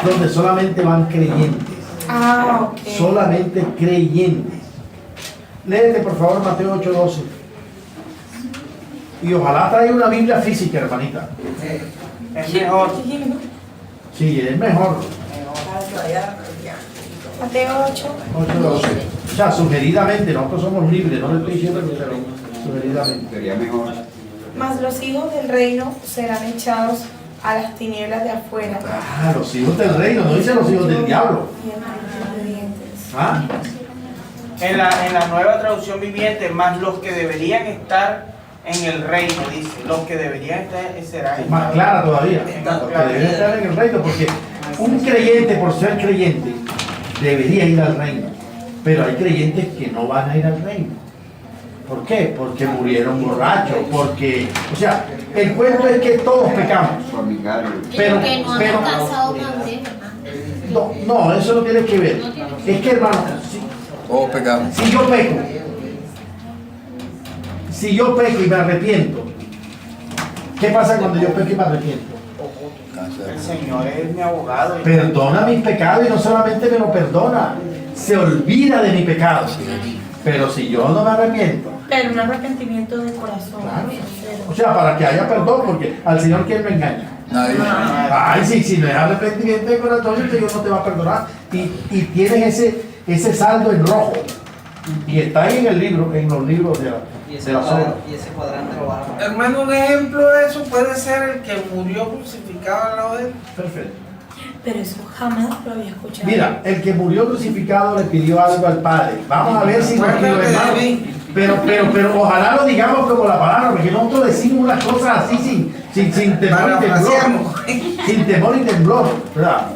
donde solamente van creyentes. Ah, ok. Solamente creyentes. Léete por favor Mateo 8:12. Y ojalá traiga una Biblia física, hermanita. Es mejor. Sí, es mejor. Mateo 8. 8:12. O sea, sugeridamente, nosotros somos libres, no le estoy diciendo que pero sugeridamente. Sería mejor. Mas los hijos del reino serán echados a las tinieblas de afuera. Ah, los hijos del reino, no dicen los hijos del diablo. ¿Ah? En la nueva traducción viviente, más los que deberían estar en el reino, dice. Los que deberían estar serán Es más clara todavía. Los que deben estar en el reino, porque un creyente, por ser creyente, debería ir al reino. Pero hay creyentes que no van a ir al reino. ¿Por qué? Porque murieron borrachos, porque, o sea, el cuento es que todos pecamos. Pero, Que no han pero, alcanzado madurez, hermano. no, eso no tiene que ver. Es que, hermano, Todos pecamos. si yo peco y me arrepiento, ¿qué pasa cuando yo peco y me arrepiento? El Señor es mi abogado. Perdona mis pecados y no solamente me lo perdona, se olvida de mi pecado. Pero si yo no me arrepiento, Pero un arrepentimiento de corazón. o sea, para que haya perdón, porque al Señor ¿quién me engaña? Nadie. Ay, sí, si no es arrepentimiento de corazón, el Señor no te va a perdonar. Y tienes ese saldo en rojo. Y está ahí en el libro, en los libros de la obras. Y ese cuadrante lo va a... Hermano, un ejemplo de eso puede ser el que murió crucificado al lado de él. Perfecto. Pero eso jamás lo había escuchado. Mira, el que murió crucificado le pidió algo al Padre. Vamos a ver si nos pidió, hermano. Pero ojalá lo digamos como la palabra, porque nosotros decimos unas cosas así sin temor y temblor. Sin temor y temblor, ¿verdad?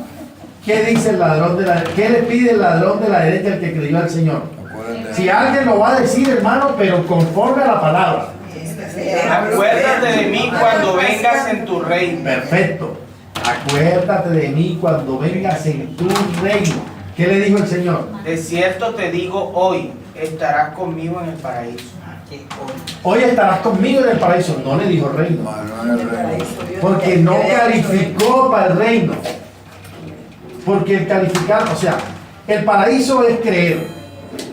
¿Qué dice el ladrón qué le pide el ladrón de la derecha al que creyó al Señor? Si alguien lo va a decir, hermano, pero conforme a la palabra. Acuérdate de mí cuando vengas en tu reino. Perfecto. Acuérdate de mí cuando vengas en tu reino. ¿Qué le dijo el Señor? De cierto te digo hoy, estarás conmigo en el paraíso. Hoy estarás conmigo en el paraíso. No le dijo reino. Porque no calificó para el reino. Porque el calificar, o sea, el paraíso es creer.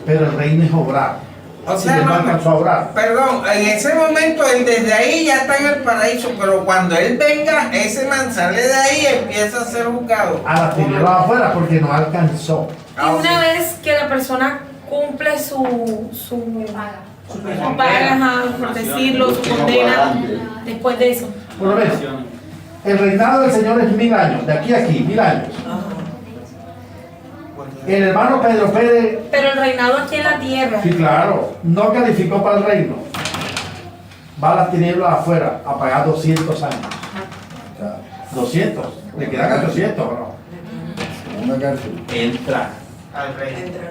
pero el reino es obrar. O Si sea, él no no, alcanzó a obrar. perdón, en ese momento él desde ahí ya está en el paraíso, pero cuando él venga, ese man sale de ahí y empieza a ser juzgado. A las tinieblas afuera porque no alcanzó. Y una vez que la persona cumple su paga, ajá, por decirlo, su condena, después de eso. Por lo menos, el reinado del Señor es 1000 años, de aquí a aquí, 1000 años. El hermano Pedro Pérez, Pero el reinado aquí en la tierra. sí, claro, no calificó para el reino. Va a las tinieblas afuera a pagar 200 años. O sea, 200, le quedan 800, ¿no? Entra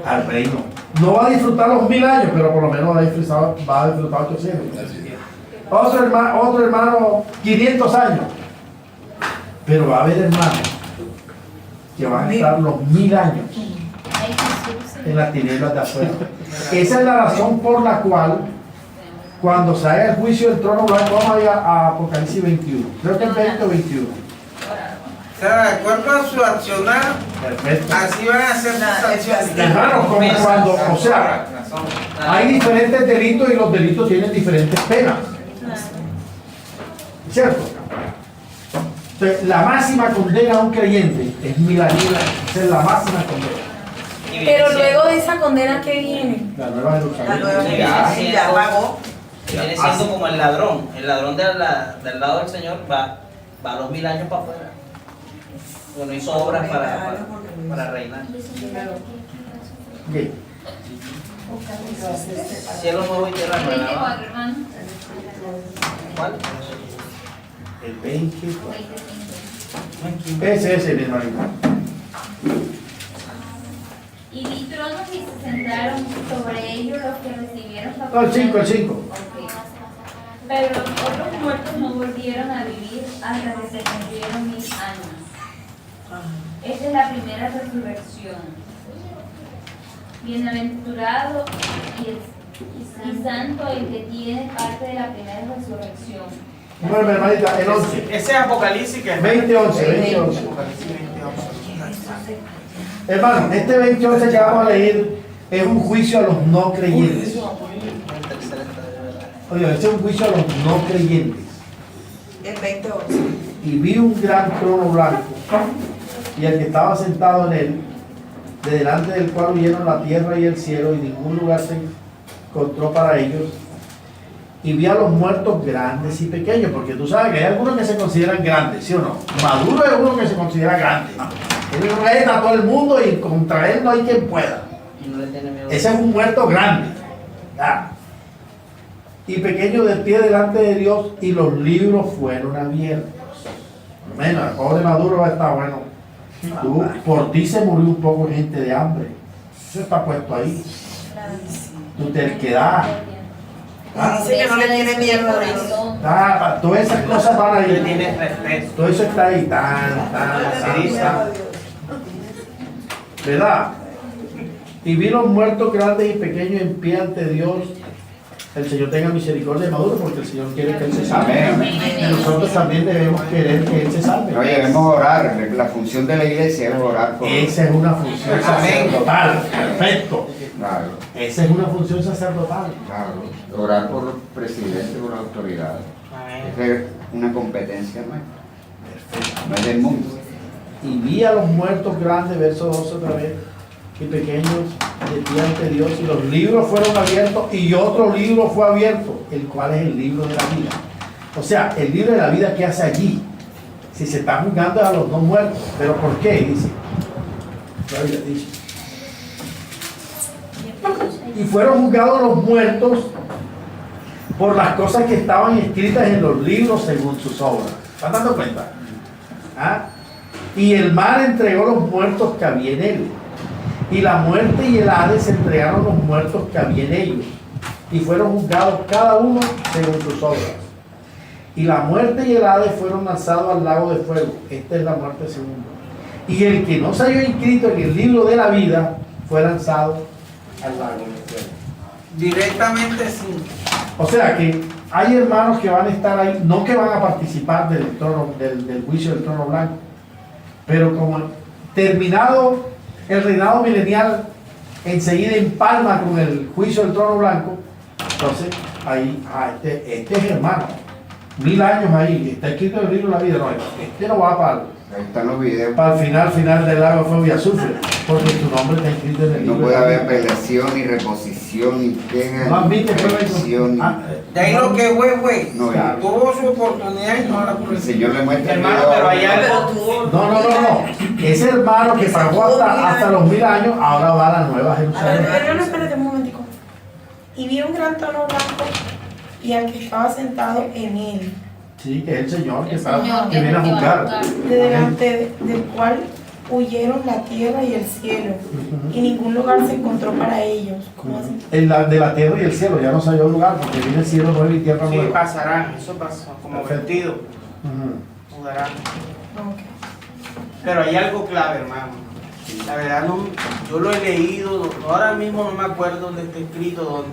al reino. No va a disfrutar los 1000 años, pero por lo menos va a disfrutar 800. Otro hermano 500 años. Pero va a haber hermanos que van a estar los 1000 años en las tinieblas de afuera. Esa es la razón por la cual cuando se haga el juicio del trono blanco, vamos a ir a Apocalipsis 21. Creo que es 20 o 21. O sea, de acuerdo a su accionar, Perfecto. así van a ser sus acciones. Hermano, como cuando, o sea, hay diferentes delitos y los delitos tienen diferentes penas. ¿Cierto? Entonces, la máxima condena a un creyente es 1000 años. Esa es la máxima condena. Pero luego de esa condena, ¿qué viene? La nueva Jerusalén. Ya pagó. Viene siendo como el ladrón. El ladrón del lado del Señor va a los 1000 años para afuera. Bueno, hizo obras para reinar. ¿Qué? Cielo nuevo y tierra nueva. 24, hermano. ¿Cuál? El 24. Ese es el hermanito. Y vi tronos y se sentaron sobre ellos los que recibieron la No, el 5, el 5. Ok. Pero los otros muertos no volvieron a vivir hasta que se cumplieron 1000 años. Esta es la primera resurrección. Bienaventurado y santo el que tiene parte de la primera resurrección. Bueno, hermanita, el 11. Ese es Apocalipsis que es 20:11, 20:11. Hermano, este 20:11 que vamos a leer es un juicio a los no creyentes. Oye, este es un juicio a los no creyentes. El 2011. Y vi un gran trono blanco, y el que estaba sentado en él, de delante del cual huyeron la tierra y el cielo, y ningún lugar se encontró para ellos. Y vi a los muertos grandes y pequeños, porque tú sabes que hay algunos que se consideran grandes, ¿sí o no? Maduro es uno que se considera grande. Él reina a todo el mundo y contra él no hay quien pueda. Y no le tiene miedo. Ese es un muerto grande. ¿Ya? Y pequeño de pie delante de Dios, y los libros fueron abiertos. Bueno, el pobre Maduro va a estar bueno. Tú, por ti se murió un poco gente de hambre. Eso está puesto ahí. Tu terquedad. Dice que no le tiene miedo a Dios. Todas esas cosas van le ahí. tiene respeto. Todo eso está ahí. ¿Verdad? Y vi los muertos grandes y pequeños en pie ante Dios. El Señor tenga misericordia de Maduro, porque el Señor quiere que él se salve. Y nosotros también debemos querer que él se salve. Oye, debemos orar. La función de la iglesia es orar por Esa es una función sacerdotal. Perfecto. Claro, Esa es una función sacerdotal. claro. Orar por los presidentes, por las autoridades. Esa es una competencia nuestra. No es del mundo. Y vi a los muertos grandes, verso 12 otra vez, y pequeños de pie ante Dios, y los libros fueron abiertos, y otro libro fue abierto, el cual es el libro de la vida. O sea, el libro de la vida que hace allí, si se está juzgando a los no muertos. ¿Pero por qué? Dice. La Biblia dice. Y fueron juzgados los muertos por las cosas que estaban escritas en los libros según sus obras. ¿Están dando cuenta? ¿Ah? Y el mar entregó los muertos que había en él. Y la muerte y el Hades entregaron los muertos que había en ellos. Y fueron juzgados cada uno según sus obras. Y la muerte y el Hades fueron lanzados al lago de fuego. Esta es la muerte segunda. Y el que no se halló inscrito en el libro de la vida fue lanzado al lago de fuego. Directamente sí. O sea que hay hermanos que van a estar ahí, no que van a participar del juicio del trono blanco, pero como terminado el reinado milenial, enseguida empalma con el juicio del trono blanco. Entonces, ahí, este es hermano. 1000 años ahí, está escrito en el libro de la vida. No, este no va para Ahí están los videos. el final del lago de fuego y azufre, porque tu nombre está escrito en el libro. No puede haber apelación, ni reposición, ni queja, No admite ni corrección. De ahí lo que güey, No, tuvo su oportunidad y no la el Señor le muestra el Hermano, video. pero hay algo. No. Ese hermano que pagó hasta los 1000 años, ahora va a la Nueva Jerusalén. Hermano, espérate un momentico. Y vi un gran trono blanco y al que estaba sentado en él, Sí, que es el Señor que, El Señor que viene a que va a juzgar. juzgar. de delante del cual huyeron la tierra y el cielo, y ningún lugar se encontró para ellos. ¿Cómo así? De la tierra y el cielo, ya no se halló lugar, porque viene el cielo nuevo y tierra Sí, nueva. pasarán, eso pasa, como Perfecto. vestido, Ujú. mudarán. Ok. Pero hay algo clave, hermano. La verdad, yo lo he leído, ahora mismo no me acuerdo dónde está escrito,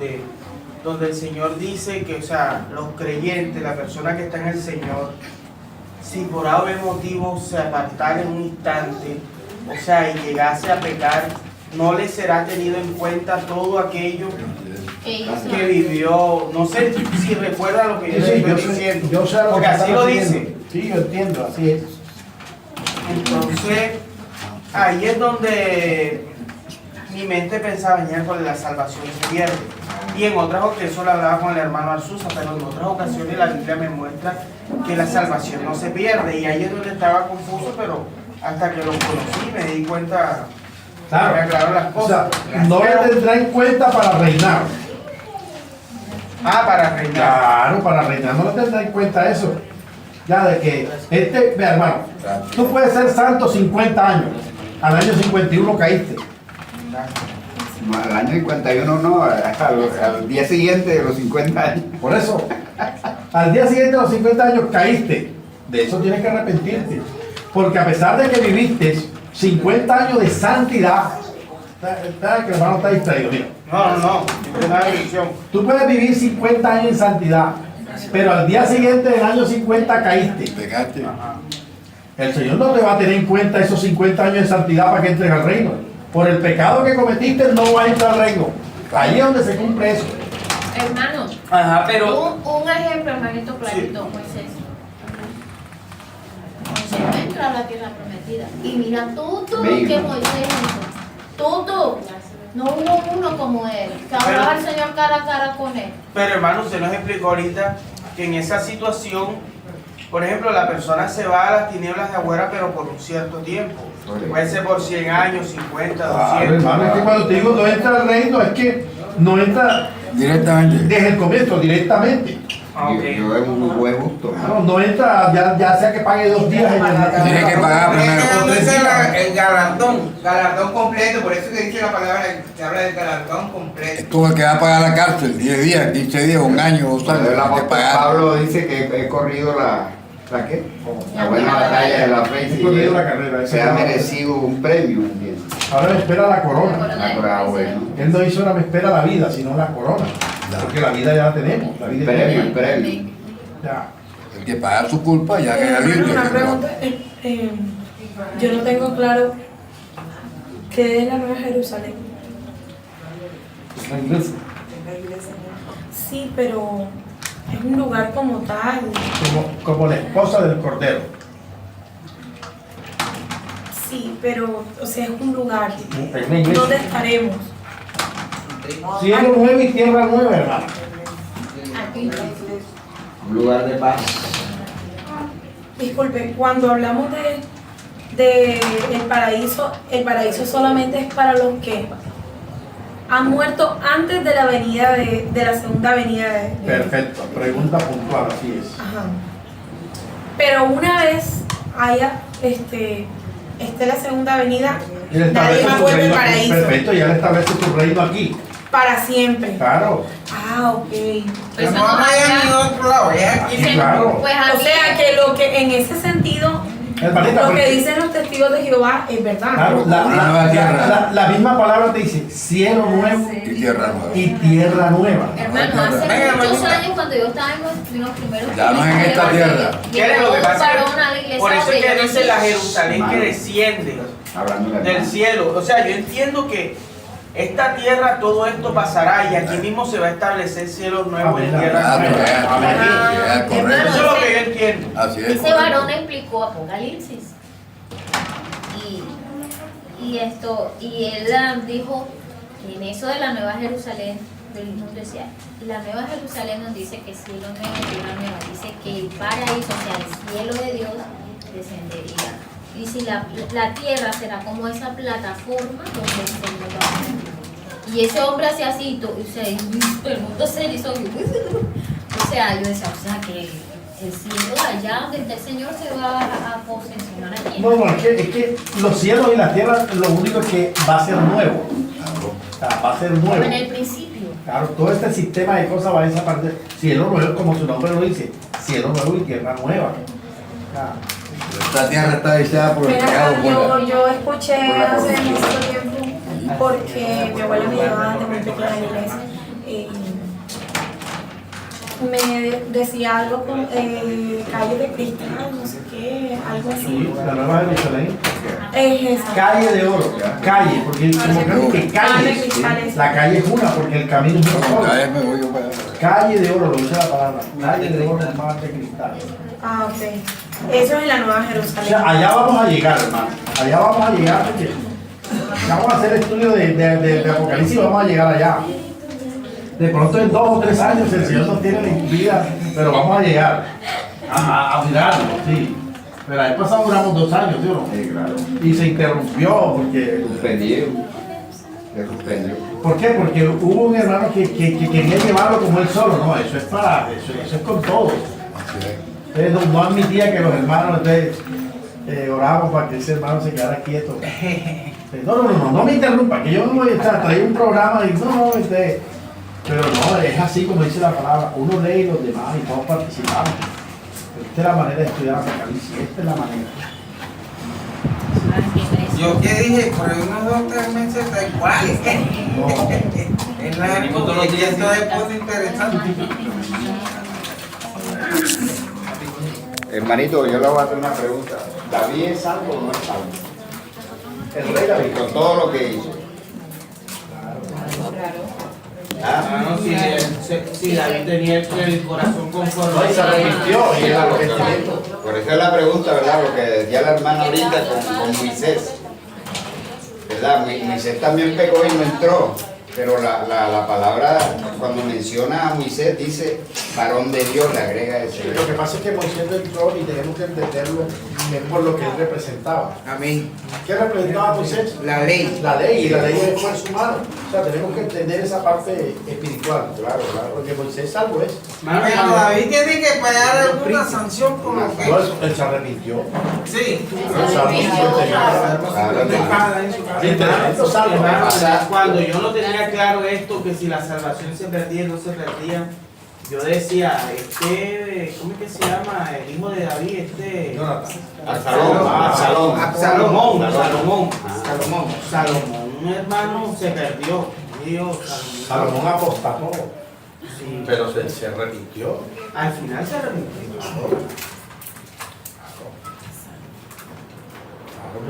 donde el Señor dice que, o sea, los creyentes, la persona que está en el Señor, si por algún motivo se apartara en un instante, o sea, y llegase a pecar, no le será tenido en cuenta todo aquello que vivió. No sé si recuerda lo que yo le estoy diciendo, yo sé a lo porque que así estás lo diciendo. dice. Sí, yo entiendo, así es. Entonces, ahí es donde mi mente pensaba, miércoles, la salvación se pierde. Y en otras ocasiones, eso lo hablaba con el hermano Arzusa, pero en otras ocasiones la Biblia me muestra que la salvación no se pierde. Y ahí es donde estaba confuso, pero hasta que lo conocí me di cuenta que me aclaró las O cosas. sea, no le tendrá en cuenta para reinar. Para reinar. Claro, para reinar no le tendrá en cuenta eso. Ya de que, vea hermano, tú puedes ser santo 50 años, al año 51 caíste. No, al año 51 no, al día siguiente de los 50 años. Por eso, al día siguiente de los 50 años caíste. De eso tienes que arrepentirte. Porque a pesar de que viviste 50 años de santidad, espera que el hermano está distraído, mira. No, es una bendición. Tú puedes vivir 50 años en santidad, pero al día siguiente del año 50 caíste. Pegaste. El Señor no te va a tener en cuenta esos 50 años de santidad para que entres al reino. Por el pecado que cometiste no vas a entrar al reino. Ahí es donde se cumple eso. Hermano, Ajá, pero un ejemplo, hermanito clarito, Moisés. Moisés no entra a la tierra prometida. Y mira todo lo que Moisés hizo. Todo. No hubo uno como él. Que hablaba el Señor cara a cara con él. Pero hermano, usted nos explicó ahorita que en esa situación, por ejemplo, la persona se va a las tinieblas de afuera, pero por un cierto tiempo. Puede ser por 100 años, 50, 200. Hermano, es que cuando te digo no entra al reino, es que no entra Directamente. desde el comienzo, directamente. Yo es un buen gusto. No entra, ya sea que pague 2 días en el Tiene que pagar primero. El galardón. Galardón completo, por eso que dice la palabra, que habla del galardón completo. Tú el que va a pagar la cárcel, 10 días, 15 días, 1 año, 2 años. El Hay que apóstol pagar. Pablo dice que he corrido la ¿qué? La buena batalla de la fe. He corrido la carrera, Se ha merecido un premio, ¿entiendes? Ahora me espera la corona. La corona, bueno. Él no hizo ahora me espera la vida, sino la corona. Porque la vida ya la tenemos. La vida Premio, es el premio. ya. El que paga su culpa ya queda Hermano, libre. una pregunta. Yo no tengo claro qué es la Nueva Jerusalén. La iglesia. Sí, pero es un lugar como tal. Como la esposa del Cordero. Sí, pero, o sea, es un lugar. Es una iglesia. ¿Dónde estaremos? Cielo nuevo y tierra nueva, hermano. Aquí. Un lugar de paz. Disculpe, cuando hablamos de el paraíso solamente es para los que han muerto antes de la venida de la segunda venida de Perfecto, pregunta puntual, así es. Ajá. Pero una vez haya esté la segunda venida, Y él nadie establece más su vuelve al reino aquí. paraíso Perfecto, ya le establece su reino aquí. para siempre. Claro. Ah, ok. Pues No hay ni otro lado, es aquí. Dicen, Claro. pues a O mí- sea que lo que en ese sentido, Hermanita, lo que porque- dicen los testigos de Jehová es verdad. Claro, la misma palabra te dice cielo nuevo Y tierra nueva. y tierra nueva. Hermano, hace Venga, muchos hermanita. años cuando yo estaba en los primeros Ya no en esta tierra. ¿Qué es lo que pasa? Para una iglesia Por eso es que donde dice yo la nací. Jerusalén que desciende Hablando de del cielo. O sea, yo entiendo que esta tierra, todo esto pasará y aquí mismo se va a establecer cielo nuevo y tierra nueva. Eso es lo que yo entiendo. Ese varón explicó Apocalipsis. Y él dijo que en eso de la Nueva Jerusalén, nos decía, la Nueva Jerusalén nos dice que cielo nuevo, tierra nueva, dice que el paraíso, o sea, el cielo de Dios, descendería. Y si la tierra será como esa plataforma donde el Señor va a venir. Y ese hombre hacía así, o sea, el mundo se hizo. O sea, yo decía, o sea, que el cielo allá donde está el Señor se va a posesionar aquí. No, es que los cielos y la tierra, lo único es que va a ser nuevo. O sea, va a ser nuevo. Como en el principio. Claro, todo este sistema de cosas va a desaparecer. Cielo nuevo, como su nombre lo dice, cielo nuevo y tierra nueva. Esta tierra está deseada por el pecado. Yo escuché hace mucho tiempo, porque mi abuela me llevaba de muy pequeña a la iglesia, me decía algo con calle de cristal, no sé qué, algo así. Sí, la Nueva Jerusalén. Es esa. Calle de oro, calle, porque como que calle, la calle es una, porque el camino es uno solo. Calle de oro, lo usa la palabra, calle de oro más de cristal. Ah, ok. Eso es en la Nueva Jerusalén. O sea, allá vamos a llegar, hermano. Allá vamos a llegar porque vamos a hacer estudio de Apocalipsis y vamos a llegar allá. De pronto en 2 o 3 años el Señor nos tiene en vida, pero vamos a llegar a mirarlo, sí. Pero el año pasado duramos 2 años, ¿sí o no? Sí, claro. Y se interrumpió porque... ¿Por qué? Porque hubo un hermano que quería llevarlo como él solo. No, eso es con todos. No admitía que los hermanos oramos para que ese hermano se quedara quieto. No me interrumpa, que yo no voy a estar, traía un programa y pero no, es así como dice la palabra, uno lee y los demás y todos participamos. Esta es la manera de estudiar Apocalipsis, esta es la manera. Yo que dije, por unos 2 o 3 meses está igual. Es que esto es muy interesante. Hermanito, yo le voy a hacer una pregunta. ¿David es salvo o no es salvo? El rey David, con todo lo que hizo. Claro, si David tenía el corazón conforme. No, y se arrepintió y el arrepentimiento. Por eso es la pregunta, ¿verdad? Lo que decía la hermana ahorita con Moisés. ¿Verdad? Moisés también pecó y no entró. Pero la palabra, cuando menciona a Moisés, dice varón de Dios, le agrega ese. Lo que pasa es que Moisés no entró y tenemos que entenderlo por lo que él representaba. Amén. ¿Qué representaba Moisés? La ley. La ley, y la ley es esfuerzo humano. O sea, tenemos que entender esa parte espiritual, claro, porque Moisés salvo es. Pero David tiene que pagar alguna sanción por lo que... No, él se arrepintió. Sí. Cuando yo no tenía claro esto, que si la salvación se perdía o no se perdía, yo decía, ¿cómo es que se llama? El hijo de David, Salomón, hermano, se perdió. Salomón apostató. Sí. Pero se arrepintió. Al final se arrepintió. Claro,